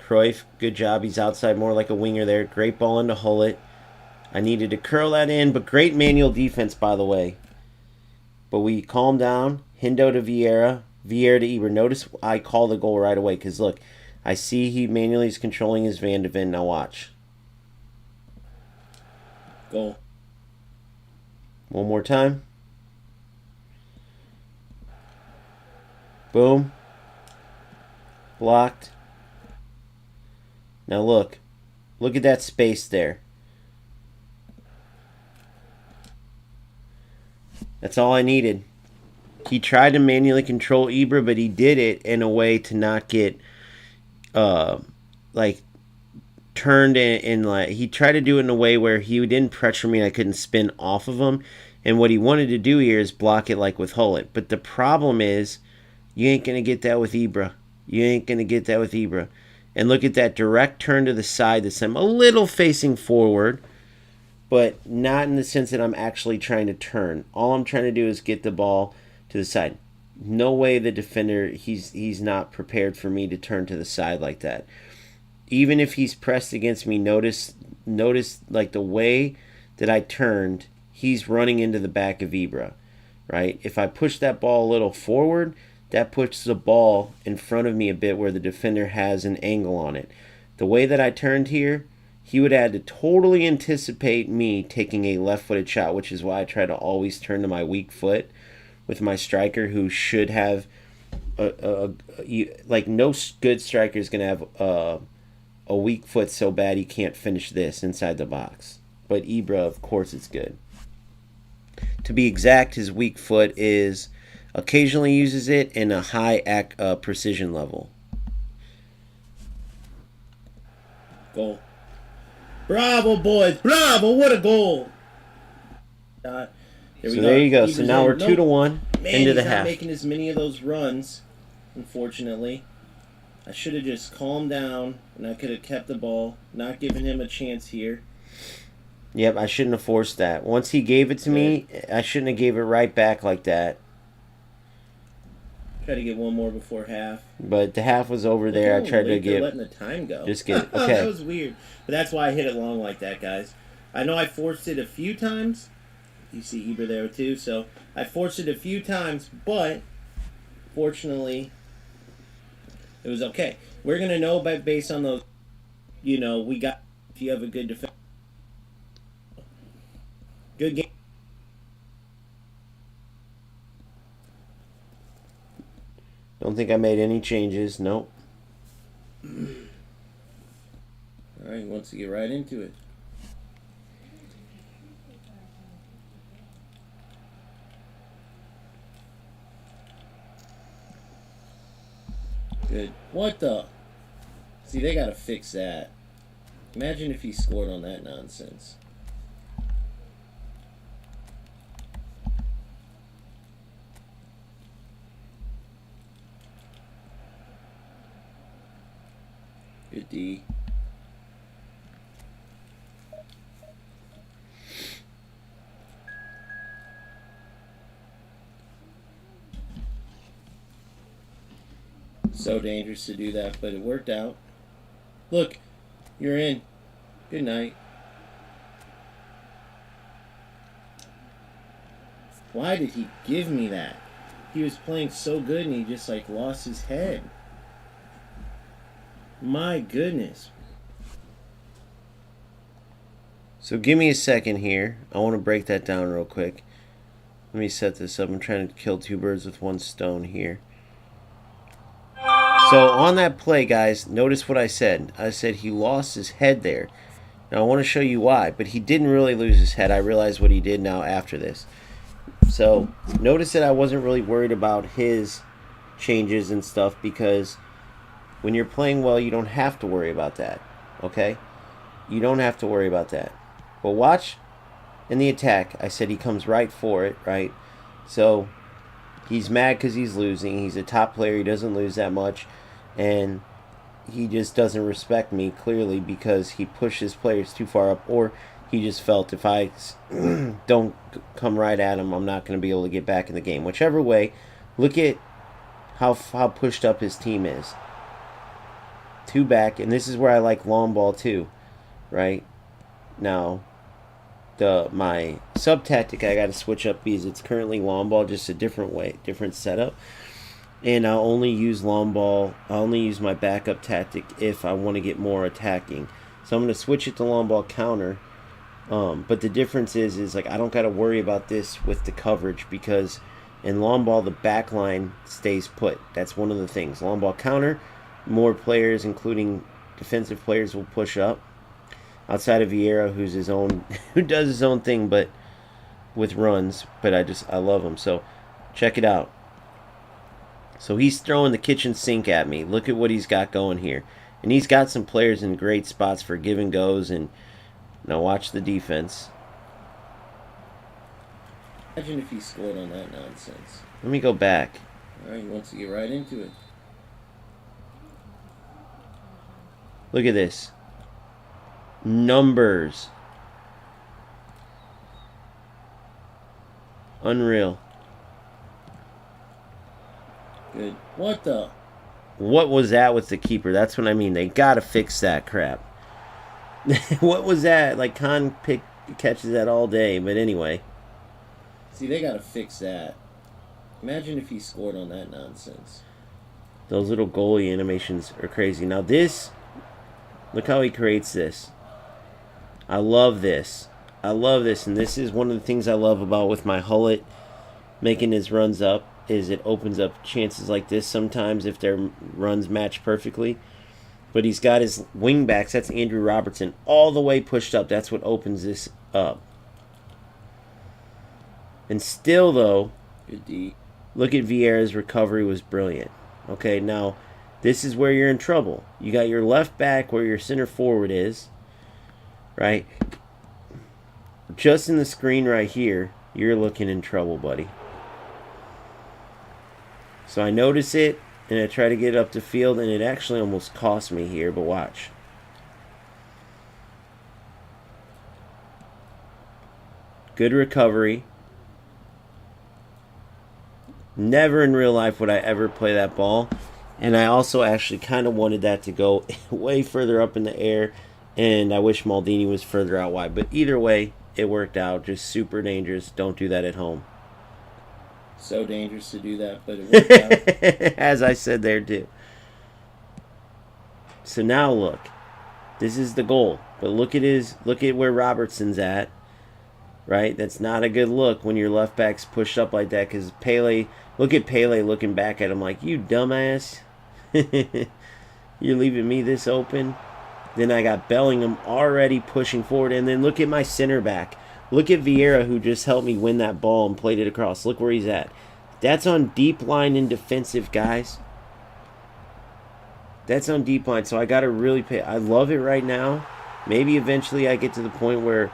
Cruyff, good job. He's outside more like a winger there. Great ball into Hullett. I needed to curl that in, but great manual defense, by the way. But we calm down. Hindo to Vieira. Vieira to Ibra. Notice I call the goal right away because, look, I see he manually is controlling his Van de Ven. Now watch. Goal. One more time. Boom. Blocked. Now look. Look at that space there. That's all I needed. He tried to manually control Ibra, but he did it in a way to not get like turned in like he tried to do it in a way where he didn't pressure me and I couldn't spin off of him. And what he wanted to do here is block it like with Hullett. But the problem is you ain't gonna get that with Ibra. You ain't gonna get that with Ibra. And look at that direct turn to the side this time. A little facing forward, but not in the sense that I'm actually trying to turn. All I'm trying to do is get the ball to the side. No way the defender, he's not prepared for me to turn to the side like that. Even if he's pressed against me, notice like the way that I turned, he's running into the back of Ibra, right? If I push that ball a little forward, that puts the ball in front of me a bit where the defender has an angle on it. The way that I turned here, he would have had to totally anticipate me taking a left-footed shot, which is why I try to always turn to my weak foot with my striker, who should have like no good striker is going to have a weak foot so bad he can't finish this inside the box. But Ibra, of course, it's good. To be exact, his weak foot is occasionally uses it in a high precision level. Goal. Bravo, boys. Bravo. What a goal. There you go. So now we're 2-1 into the half. Not making as many of those runs, unfortunately. I should have just calmed down, and I could have kept the ball, not given him a chance here. Yep, I shouldn't have forced that. Once he gave it to me, I shouldn't have gave it right back like that. Try to get one more before half. But the half was over there. I tried to get... letting the time go. Just get it. Okay. That was weird. But that's why I hit it long like that, guys. I know I forced it a few times. You see Ibra there too. So I forced it a few times, but fortunately, it was okay. We're going to know based on those, we got, if you have a good defense. Good game. Don't think I made any changes. Nope. All right, he wants to get right into it. Good. What the? See, they got to fix that. Imagine if he scored on that nonsense. Good D. So dangerous to do that, but it worked out. Look, you're in. Good night. Why did he give me that? He was playing so good and he just lost his head. My goodness. So give me a second here. I want to break that down real quick. Let me set this up. I'm trying to kill two birds with one stone here. So on that play, guys, notice what I said. I said he lost his head there. Now I want to show you why, but he didn't really lose his head. I realize what he did now after this. So notice that I wasn't really worried about his changes and stuff because when you're playing well, you don't have to worry about that, okay? You don't have to worry about that. But watch in the attack. I said he comes right for it, right? So he's mad because he's losing. He's a top player. He doesn't lose that much. And he just doesn't respect me, clearly, because he pushes players too far up. Or he just felt if I don't come right at him, I'm not going to be able to get back in the game. Whichever way, look at how pushed up his team is. Two back. And this is where I like long ball too, right? Now, my sub tactic I got to switch up because it's currently long ball, just a different way, different setup. And I'll only use long ball. I'll only use my backup tactic if I want to get more attacking. So I'm going to switch it to long ball counter. But the difference is I don't got to worry about this with the coverage because in long ball the back line stays put. That's one of the things. Long ball counter, more players, including defensive players, will push up. Outside of Vieira, who does his own thing, but with runs. But I love him. So check it out. So he's throwing the kitchen sink at me. Look at what he's got going here, and he's got some players in great spots for give and goes. And now watch the defense. Imagine if he scored on that nonsense. Let me go back. All right, he wants to get right into it. Look at this. Numbers. Unreal. Good. What the? What was that with the keeper? That's what I mean. They gotta fix that crap. What was that? Khan catches that all day, but anyway. See, they gotta fix that. Imagine if he scored on that nonsense. Those little goalie animations are crazy. Now this, look how he creates this. I love this. I love this, and this is one of the things I love about with my Hullet making his runs up, is it opens up chances like this sometimes if their runs match perfectly. But he's got his wing backs, that's Andrew Robertson, all the way pushed up. That's what opens this up. And still, though, Good D. look at Vieira's recovery was brilliant. Okay, now this is where you're in trouble. You got your left back where your center forward is, right? Just in the screen right here, you're looking in trouble, buddy. So I notice it, and I try to get it up the field, and it actually almost cost me here, but watch. Good recovery. Never in real life would I ever play that ball. And I also actually kind of wanted that to go way further up in the air. And I wish Maldini was further out wide. But either way, it worked out. Just super dangerous. Don't do that at home. So dangerous to do that, but it worked out. As I said there too. So now look. This is the goal. But look at where Robertson's at. Right? That's not a good look when your left back's pushed up like that, because Pele, look at Pele looking back at him like, you dumbass. You're leaving me this open. Then I got Bellingham already pushing forward, and then look at my center back. Look at Vieira, who just helped me win that ball and played it across. Look where he's at. That's on deep line and defensive, guys. That's on deep line, so I got to really pay. I love it right now. Maybe eventually I get to the point where,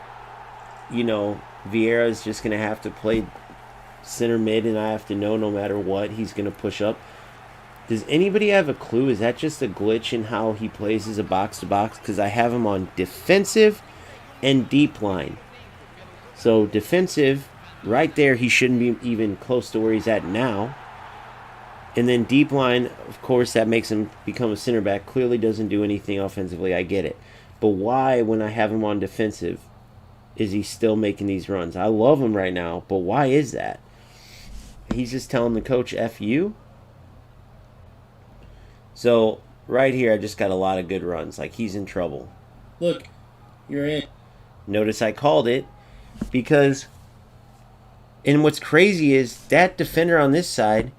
you know, Vieira is just going to have to play center mid, and I have to know no matter what he's going to push up. Does anybody have a clue? Is that just a glitch in how he plays as a box-to-box? Because I have him on defensive and deep line. So defensive, right there, he shouldn't be even close to where he's at now. And then deep line, of course, that makes him become a center back. Clearly doesn't do anything offensively. I get it. But why, when I have him on defensive, is he still making these runs? I love him right now, but why is that? He's just telling the coach, F you? So, right here, I just got a lot of good runs. Like, he's in trouble. Look, you're in. Notice I called it because, and what's crazy is that defender on this side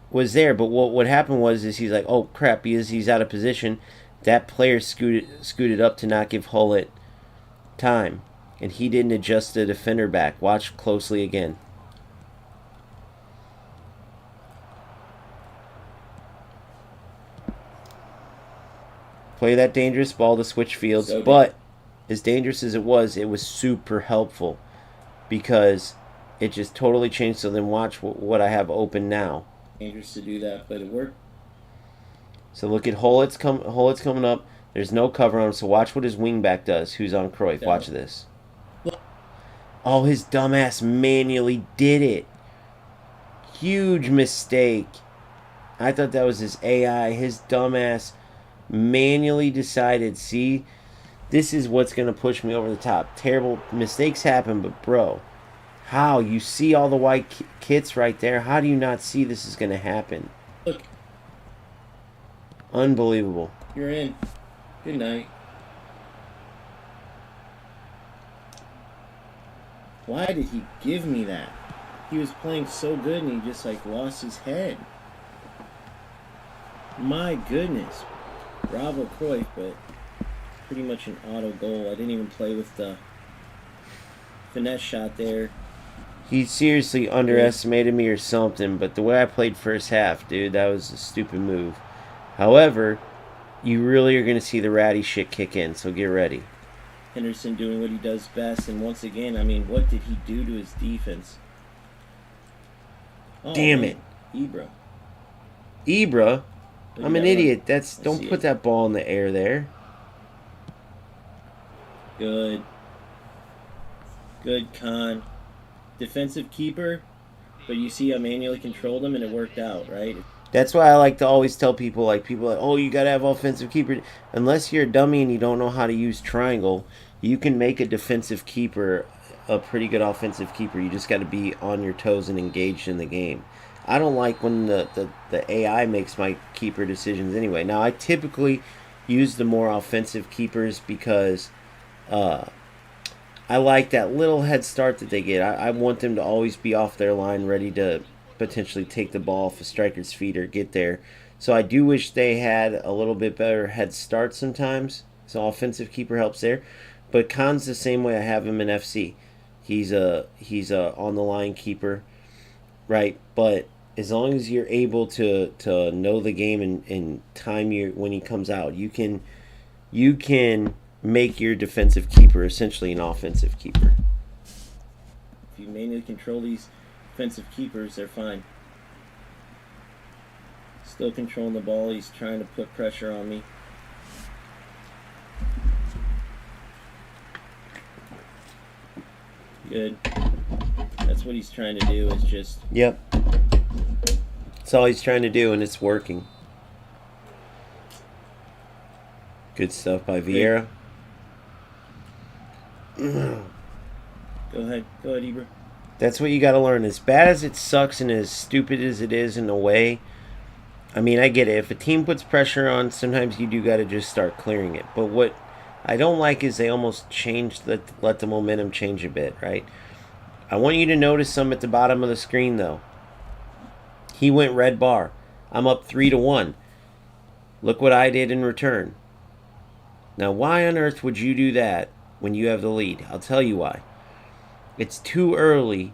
was there, but what happened was is he's like, oh crap, he's out of position. That player scooted up to not give Hullett time, and he didn't adjust the defender back. Watch closely again. Play that dangerous ball to switch fields, but as dangerous as it was super helpful because it just totally changed. So then watch what I have open now. Dangerous to do that, but it worked. So look at Hullett's coming up. There's no cover on him, so watch what his wingback does, who's on Cruyff. Watch this. Oh, his dumbass manually did it. Huge mistake. I thought that was his AI. His dumbass manually decided, see, this is what's going to push me over the top. Terrible mistakes happen, but bro, how? You see all the white kits right there. How do you not see this is going to happen? Look. Unbelievable. You're in. Good night. Why did he give me that? He was playing so good and he just like lost his head. My goodness. Bravo Cruyff, but pretty much an auto goal. I didn't even play with the finesse shot there. He seriously underestimated me or something, but the way I played first half, dude, that was a stupid move. However, you really are going to see the ratty shit kick in, so get ready. Henderson doing what he does best, and once again, I mean, what did he do to his defense? Oh, damn man. it. Ibra? I'm an idiot. Don't put that ball in the air there. Good. Good, Khan. Defensive keeper, but you see I manually controlled him and it worked out, right? That's why I like to always tell people, like, oh, you got to have offensive keeper. Unless you're a dummy and you don't know how to use triangle, you can make a defensive keeper a pretty good offensive keeper. You just got to be on your toes and engaged in the game. I don't like when the AI makes my keeper decisions anyway. Now, I typically use the more offensive keepers because I like that little head start that they get. I want them to always be off their line, ready to potentially take the ball off a striker's feet or get there. So I do wish they had a little bit better head start sometimes. So offensive keeper helps there. But Khan's the same way I have him in FC. He's a on the line keeper, right? But as long as you're able to know the game and time your when he comes out, you can make your defensive keeper essentially an offensive keeper. If you manually control these defensive keepers, they're fine. Still controlling the ball. He's trying to put pressure on me. Good. That's what he's trying to do, is just... Yep. That's all he's trying to do, and it's working. Good stuff by Vieira. Go ahead, Ibra. That's what you got to learn. As bad as it sucks and as stupid as it is in a way, I mean, I get it. If a team puts pressure on, sometimes you do got to just start clearing it. But what I don't like is they almost let the momentum change a bit, right? I want you to notice some at the bottom of the screen, though. He went red bar. I'm up 3-1. Look what I did in return. Now, why on earth would you do that when you have the lead? I'll tell you why. It's too early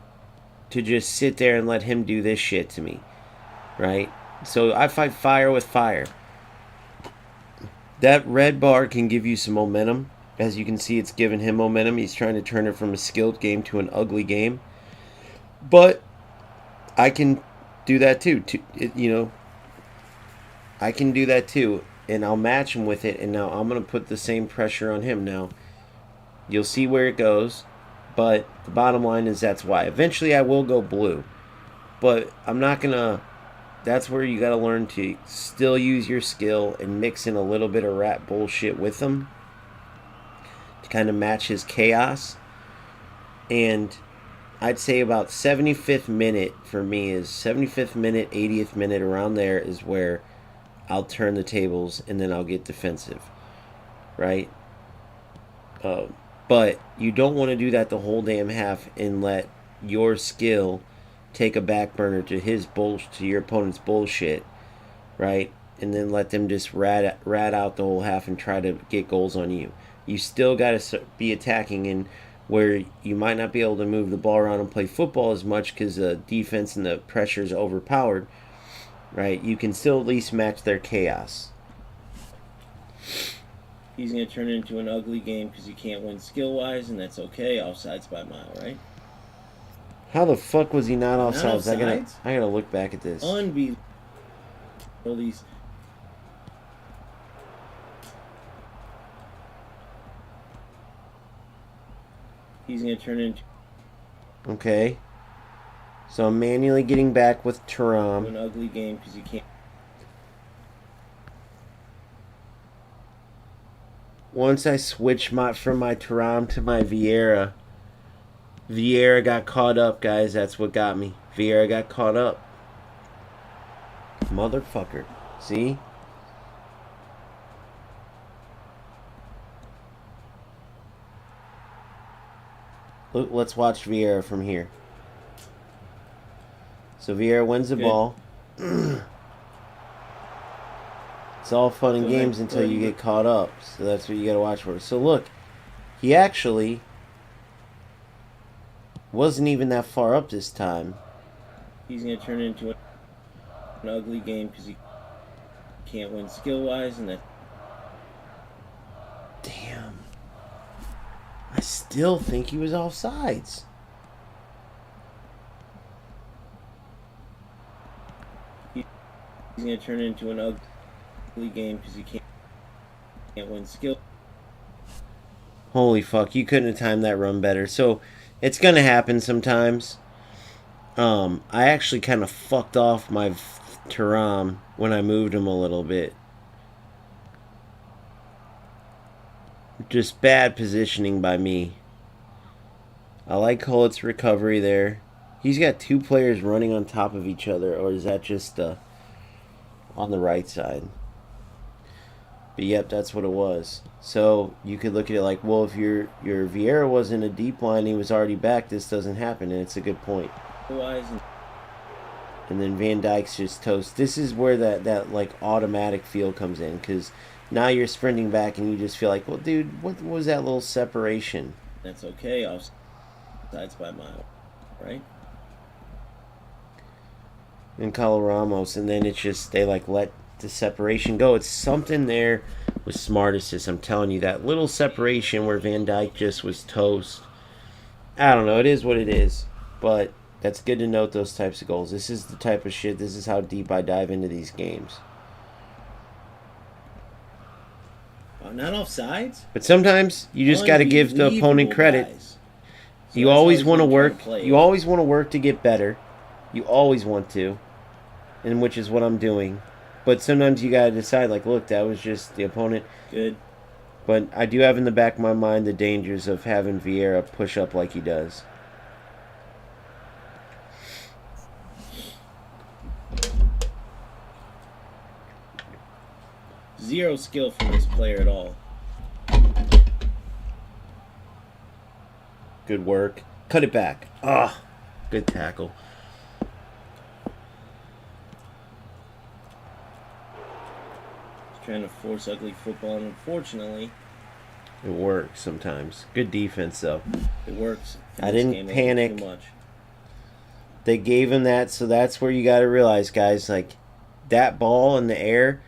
to just sit there and let him do this shit to me, right? So I fight fire with fire. That red bar can give you some momentum. As you can see, it's giving him momentum. He's trying to turn it from a skilled game to an ugly game. But I can do that too. I can do that too. And I'll match him with it. And now I'm going to put the same pressure on him now. You'll see where it goes. But the bottom line is that's why. Eventually I will go blue. But I'm not going to... That's where you got to learn to still use your skill and mix in a little bit of rat bullshit with him to kind of match his chaos. And I'd say about 75th minute for me is 75th minute, 80th minute, around there is where I'll turn the tables and then I'll get defensive, right? But you don't want to do that the whole damn half and let your skill take a back burner to your opponent's bullshit, right? And then let them just rat out the whole half and try to get goals on you. You still got to be attacking, and where you might not be able to move the ball around and play football as much because the defense and the pressure is overpowered, right? You can still at least match their chaos. He's going to turn it into an ugly game because he can't win skill-wise, and that's okay. Offsides by a mile, right? How the fuck was he not offsides? Not I gotta look back at this. Unbelievable. He's going to turn it into Okay. So I'm manually getting back with Thuram. an ugly game because you can't. Once I switched from my Thuram to my Vieira got caught up, guys. That's what got me. Vieira got caught up. Motherfucker. See? Look, let's watch Vieira from here. So Vieira wins the ball. It's all fun and games until you get caught up. So that's what you got to watch for. So look, he actually wasn't even that far up this time. He's going to turn it into an ugly game because he can't win skill-wise, and that. Damn. I still think he was offsides. He's going to turn it into an ugly game because he can't win skill. Holy fuck, you couldn't have timed that run better. So, it's going to happen sometimes. I actually kind of fucked off my Thuram when I moved him a little bit. Just bad positioning by me. I like Hullet's recovery there. He's got two players running on top of each other, or is that just on the right side? But yep, that's what it was. So you could look at it like, well, if your Vieira was in a deep line, he was already back, this doesn't happen, and it's a good point. and then Van Dijk's just toast. This is where that like automatic feel comes in, because now you're sprinting back and you just feel like, well, dude, what was that little separation? That's okay. Offsides by a mile, right? And Kyle Ramos, and then it's just they like let the separation go. It's something there with smart assist. I'm telling you, that little separation where Van Dijk just was toast. I don't know. It is what it is, but that's good to note those types of goals. This is the type of shit. This is how deep I dive into these games. Not offsides. But sometimes you just got to give the opponent credit. Guys. So You always want to work. You always want to work to get better. You always want to, and which is what I'm doing. But sometimes you got to decide, like, look, that was just the opponent. Good. But I do have in the back of my mind the dangers of having Vieira push up like he does. Zero skill from this player at all. Good work. Cut it back. Ah, good tackle. Trying to force ugly football, and unfortunately, it works sometimes. Good defense, though. it works. I didn't panic. Too much. They gave him that, so that's where you got to realize, guys, like, that ball in the air,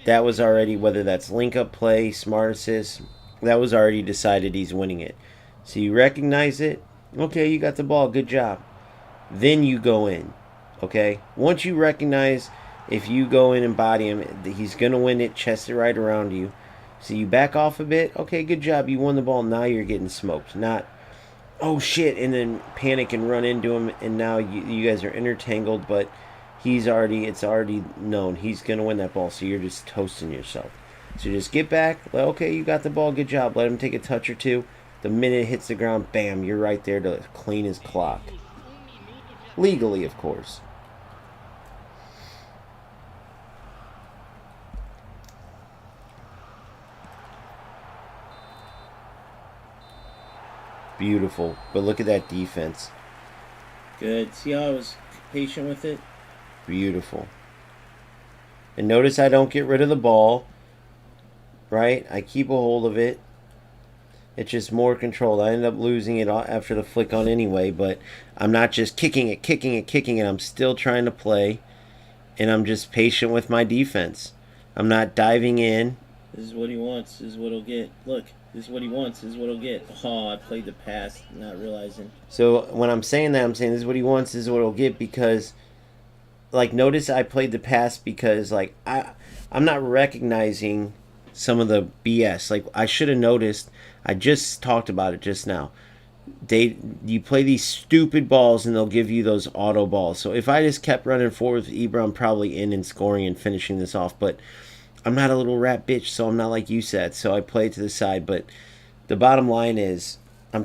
that was already, whether that's link-up play, smart assist, that was already decided he's winning it. So you recognize it. Okay, you got the ball. Good job. Then you go in. Okay? Once you recognize if you go in and body him, he's going to win it, chest it right around you. So you back off a bit. Okay, good job. You won the ball. Now you're getting smoked. Not, oh shit, and then panic and run into him, and now you guys are intertangled, but it's already known he's going to win that ball, so you're just toasting yourself. So just get back. Okay, you got the ball. Good job. Let him take a touch or two. The minute it hits the ground, bam, you're right there to clean his clock. Legally, of course. Beautiful. But look at that defense. Good. See how I was patient with it? Beautiful. And notice I don't get rid of the ball. Right? I keep a hold of it. It's just more controlled. I end up losing it after the flick on anyway, but I'm not just kicking it. I'm still trying to play, and I'm just patient with my defense. I'm not diving in. This is what he wants. This is what he'll get. Look, this is what he wants. This is what he'll get. Oh, I played the pass, not realizing. So when I'm saying that, I'm saying this is what he wants, this is what he'll get, because, like, notice I played the pass because, like, I'm not recognizing some of the BS. Like, I should have noticed. I just talked about it just now. You play these stupid balls and they'll give you those auto balls. So if I just kept running forward with Ibra, I'm probably in and scoring and finishing this off. But I'm not a little rat bitch, so I'm not like you said. So I play to the side. But the bottom line is, I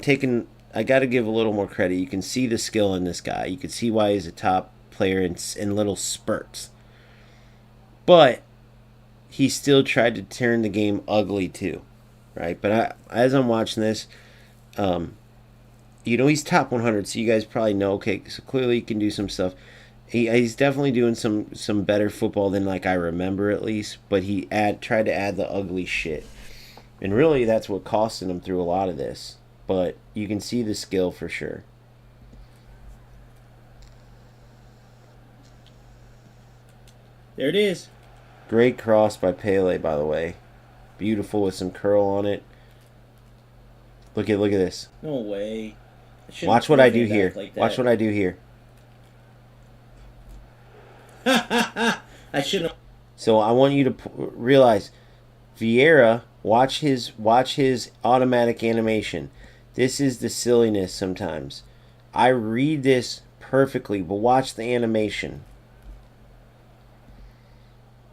got to give a little more credit. You can see the skill in this guy. You can see why he's a top player in little spurts. But he still tried to turn the game ugly too. Right, but as I'm watching this, he's top 100, so you guys probably know. Okay, so clearly he can do some stuff. He's definitely doing some better football than like I remember at least. But he tried to add the ugly shit, and really that's what costed him through a lot of this. But you can see the skill for sure. There it is. Great cross by Pele, by the way. Beautiful with some curl on it. Look at this. No way. Watch what I do here. Watch what I do here. I shouldn't. So I want you to realize, Vieira, watch his automatic animation. This is the silliness sometimes. I read this perfectly, but watch the animation.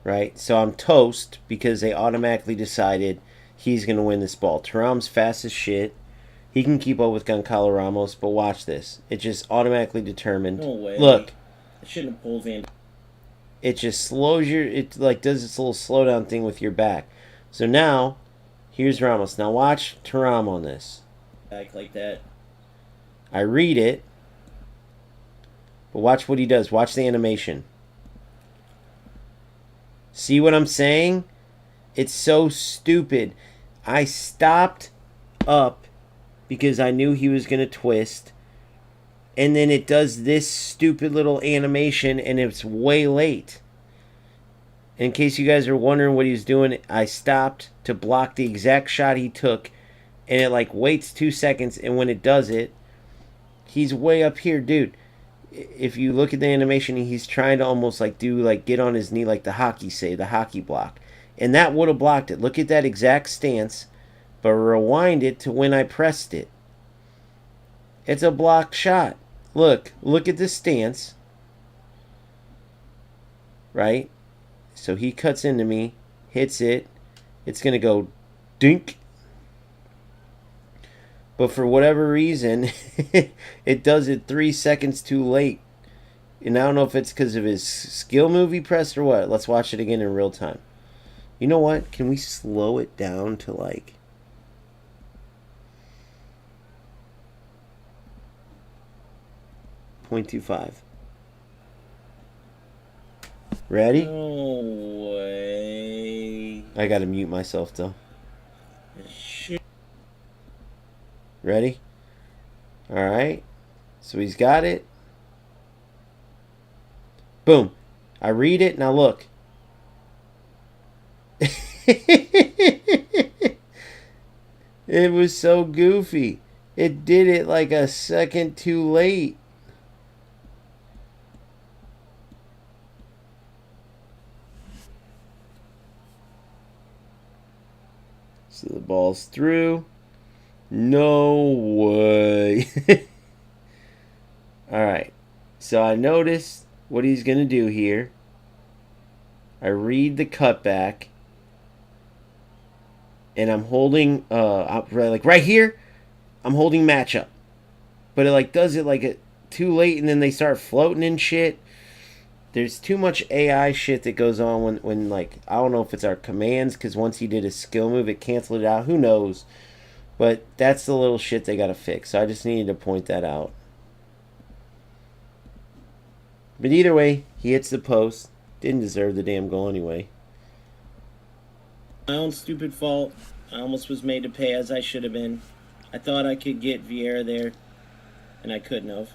Right? So I'm toast because they automatically decided he's going to win this ball. Thuram's fast as shit. He can keep up with Goncalo Ramos, but watch this. It just automatically determined. No way. Look. I shouldn't have pulled Van. It just slows it like does this little slowdown thing with your back. So now, here's Ramos. Now watch Thuram on this. Back like that. I read it. But watch what he does. Watch the animation. See what I'm saying? It's so stupid. I stopped up because I knew he was going to twist. And then it does this stupid little animation and it's way late. In case you guys are wondering what he was doing, I stopped to block the exact shot he took. And it like waits 2 seconds. And when it does it, he's way up here. Dude, if you look at the animation, he's trying to almost like do like get on his knee like the hockey say, the hockey block. And that would have blocked it. Look at that exact stance, but rewind it to when I pressed it. It's a blocked shot. Look at the stance. Right? So he cuts into me, hits it. It's going to go dink. But for whatever reason, it does it 3 seconds too late. And I don't know if it's because of his skill move he pressed or what. Let's watch it again in real time. You know what? Can we slow it down to like... .25. Ready? No way. I gotta mute myself though. Shit. Ready? Alright. So he's got it. Boom. I read it. Now look. It was so goofy. It did it like a second too late. So the ball's through. No way. Alright. So I noticed what he's going to do here. I read the cutback. And I'm holding, like right here, I'm holding matchup. But it like does it like too late and then they start floating and shit. There's too much AI shit that goes on when like, I don't know if it's our commands, because once he did a skill move, it canceled it out. Who knows? But that's the little shit they got to fix. So I just needed to point that out. But either way, he hits the post. Didn't deserve the damn goal anyway. My own stupid fault. I almost was made to pay as I should have been. I thought I could get Vieira there, and I couldn't have.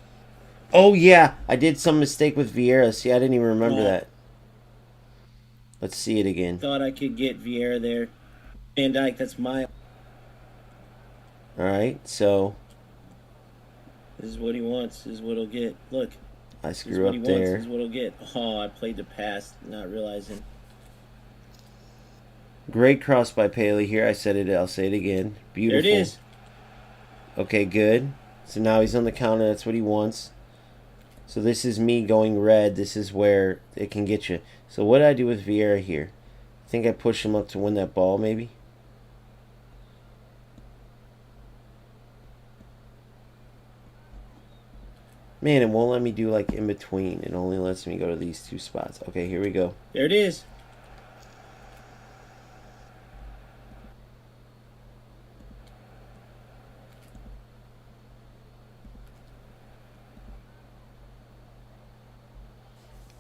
Oh, yeah. I did some mistake with Vieira. See, I didn't even remember that. Let's see it again. Thought I could get Vieira there. Van Dijk, that's my... Alright, so... This is what he wants. This is what he'll get. Look. I screw up there. This is what he'll get. Oh, I played the pass, not realizing. Great cross by Paley here. I said it. I'll say it again. Beautiful. There it is. Okay, good. So now he's on the counter. That's what he wants. So this is me going red. This is where it can get you. So what did I do with Vieira here? I think I pushed him up to win that ball, maybe. Man, it won't let me do like in between. It only lets me go to these two spots. Okay, here we go. There it is.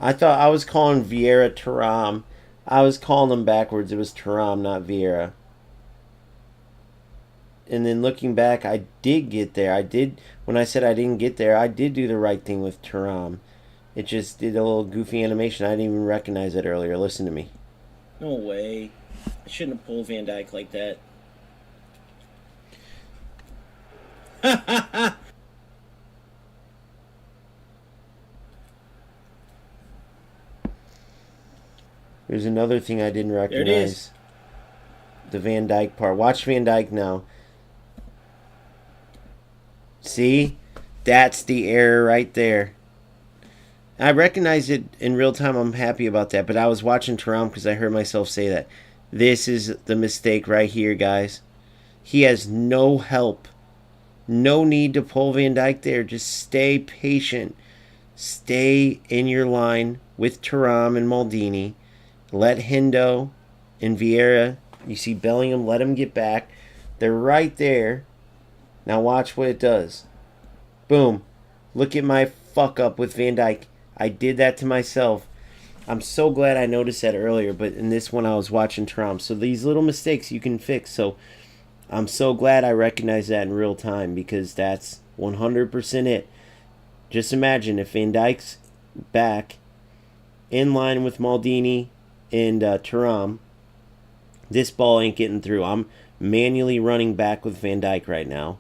I thought I was calling Vieira Thuram. I was calling them backwards. It was Thuram, not Vieira. And then looking back, I did get there. When I said I didn't get there, I did do the right thing with Thuram. It just did a little goofy animation. I didn't even recognize it earlier. Listen to me. No way. I shouldn't have pulled Van Dijk like that. There's another thing I didn't recognize. There it is. The Van Dijk part. Watch Van Dijk now. See? That's the error right there. I recognize it in real time. I'm happy about that. But I was watching Thuram because I heard myself say that. This is the mistake right here, guys. He has no help. No need to pull Van Dijk there. Just stay patient. Stay in your line with Thuram and Maldini. Let Hendo and Vieira, you see Bellingham, let him get back. They're right there. Now watch what it does. Boom. Look at my fuck up with Van Dijk. I did that to myself. I'm so glad I noticed that earlier, but in this one I was watching Trump. So these little mistakes you can fix. So I'm so glad I recognized that in real time because that's 100% it. Just imagine if Van Dijk's back in line with Maldini and Thuram, this ball ain't getting through. I'm manually running back with Van Dijk right now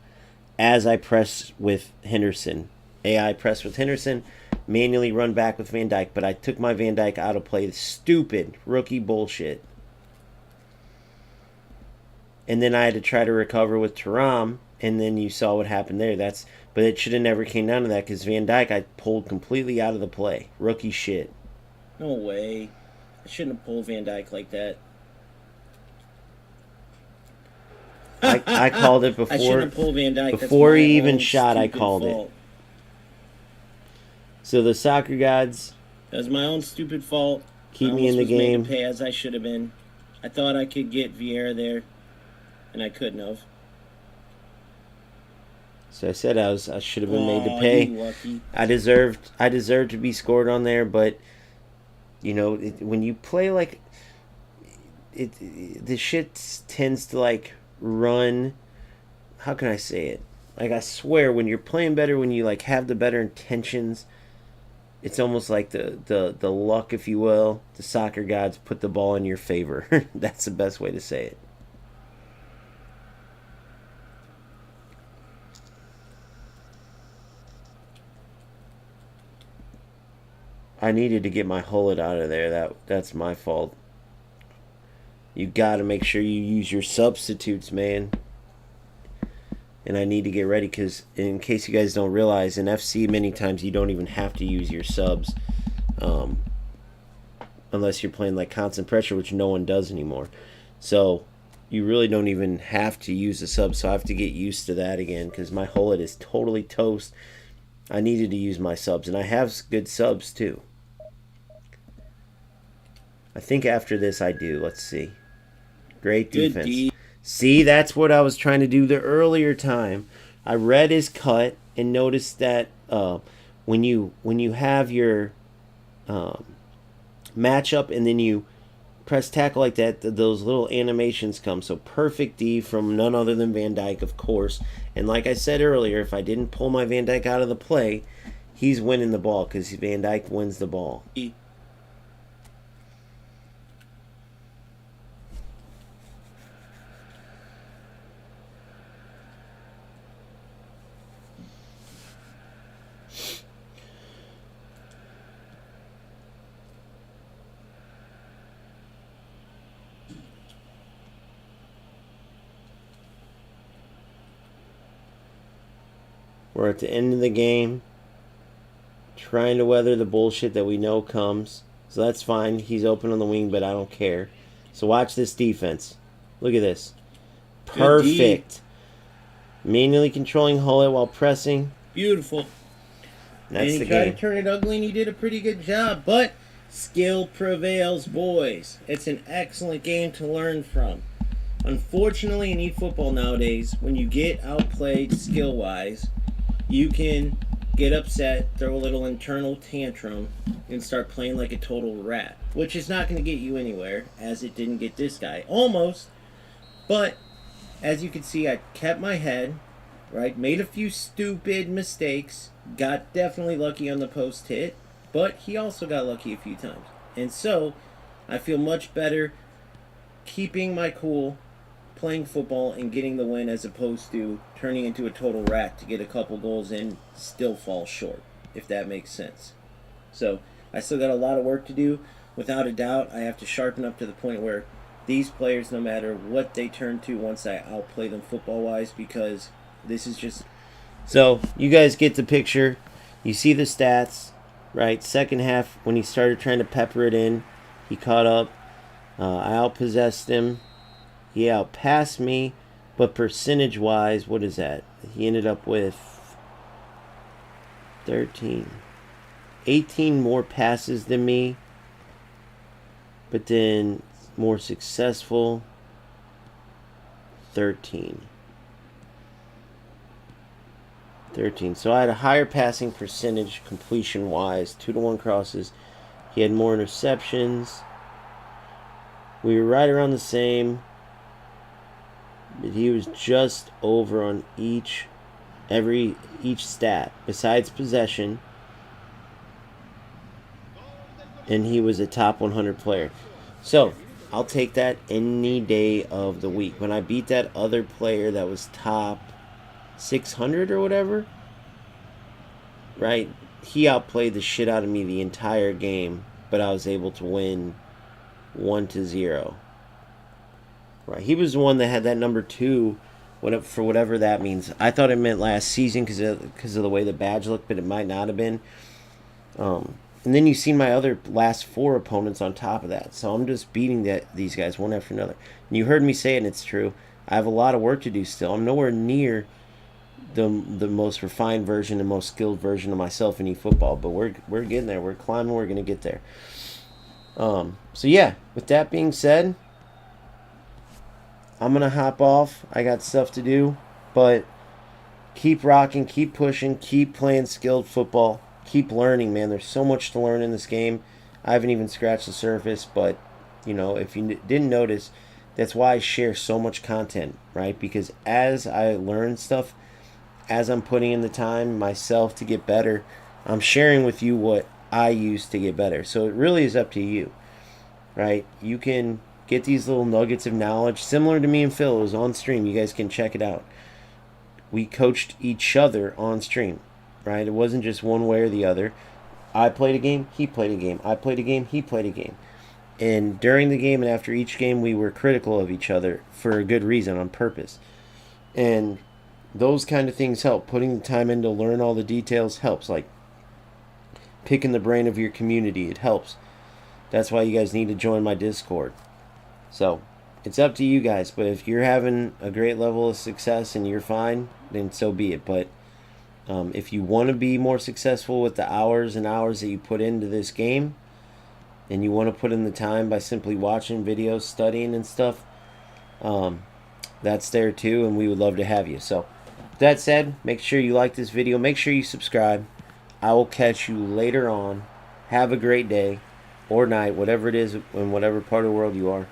as I press with Henderson. AI press with Henderson, manually run back with Van Dijk, but I took my Van Dijk out of play. Stupid rookie bullshit. And then I had to try to recover with Thuram, and then you saw what happened there. But it should have never came down to that because Van Dijk I pulled completely out of the play. Rookie shit. No way. I shouldn't have pulled Van Dijk like that. I called it before. I shouldn't have pulled Van Dijk. Before he even shot, I called fault. it. So the soccer gods. That was my own stupid fault. Keep me in the game. I almost was made to pay as I should have been. I thought I could get Vieira there, and I couldn't have. So I said I should have been made to You pay. lucky. I deserved to be scored on there, but you know when you play like the shit tends to like run. How can I say it? Like I swear, when you're playing better, when you like have the better intentions, it's almost like the luck, if you will. The soccer gods put the ball in your favor. That's the best way to say it. I needed to get my hullet out of there. That's my fault. You got to make sure you use your substitutes, man. And I need to get ready because, in case you guys don't realize, in FC many times you don't even have to use your subs, unless you're playing like constant pressure, which no one does anymore. So you really don't even have to use the subs. So I have to get used to that again because my hullet is totally toast. I needed to use my subs, and I have good subs too. I think after this I do. Let's see. Great defense. See, that's what I was trying to do the earlier time. I read his cut and noticed that when you have your matchup and then you press tackle like that, those little animations come. So perfect D from none other than Van Dijk, of course. And like I said earlier, if I didn't pull my Van Dijk out of the play, he's winning the ball because Van Dijk wins the ball. We're at the end of the game, trying to weather the bullshit that we know comes. So that's fine. He's open on the wing, but I don't care. So watch this defense. Look at this. Perfect. Manually controlling Hullet while pressing. Beautiful. That's and the he tried game. to turn it ugly, and he did a pretty good job. But skill prevails, boys. It's an excellent game to learn from. Unfortunately, in eFootball nowadays, when you get outplayed skill-wise, you can get upset, throw a little internal tantrum, and start playing like a total rat. Which is not going to get you anywhere, as it didn't get this guy. Almost. But, as you can see, I kept my head, right? Made a few stupid mistakes. Got definitely lucky on the post hit. But he also got lucky a few times. And so, I feel much better keeping my cool, playing football, and getting the win as opposed to turning into a total rat to get a couple goals and still fall short, if that makes sense. So, I still got a lot of work to do. Without a doubt, I have to sharpen up to the point where these players, no matter what they turn to once I outplay them football-wise, because this is just... So, you guys get the picture. You see the stats, right? Second half, when he started trying to pepper it in, he caught up. I outpossessed him. He outpassed me, but percentage-wise, what is that? He ended up with 18 more passes than me, but then more successful, 13. 13. So I had a higher passing percentage completion wise, 2-to-1 crosses. He had more interceptions. We were right around the same, but he was just over on each stat besides possession, and he was a top 100 player. So I'll take that any day of the week. When I beat that other player that was top 600 or whatever, right? He outplayed the shit out of me the entire game, but I was able to win 1-0. Right? He was the one that had that number 2, for whatever that means. I thought it meant last season because of the way the badge looked, but it might not have been. And then you see my other last 4 opponents on top of that. So I'm just beating these guys one after another. And you heard me say it, and it's true. I have a lot of work to do still. I'm nowhere near the most refined version, the most skilled version of myself in eFootball, but we're getting there. We're climbing. We're gonna get there. So yeah. With that being said, I'm gonna hop off. I got stuff to do, but keep rocking, keep pushing, keep playing skilled football. Keep learning, man. There's so much to learn in this game. I haven't even scratched the surface, but if you didn't notice, that's why I share so much content, right? Because as I learn stuff, as I'm putting in the time myself to get better, I'm sharing with you what I use to get better. So it really is up to you, right? You can get these little nuggets of knowledge similar to me and Phil. It was on stream. You guys can check it out. We coached each other on stream. Right? It wasn't just one way or the other. I played a game, he played a game. I played a game, he played a game. And during the game and after each game, we were critical of each other for a good reason, on purpose. And those kind of things help. Putting the time in to learn all the details helps. Like picking the brain of your community, it helps. That's why you guys need to join my Discord. So it's up to you guys. But if you're having a great level of success and you're fine, then so be it. But if you want to be more successful with the hours and hours that you put into this game, and you want to put in the time by simply watching videos, studying and stuff, that's there too, and we would love to have you. So, with that said, make sure you like this video. Make sure you subscribe. I will catch you later on. Have a great day or night, whatever it is, in whatever part of the world you are.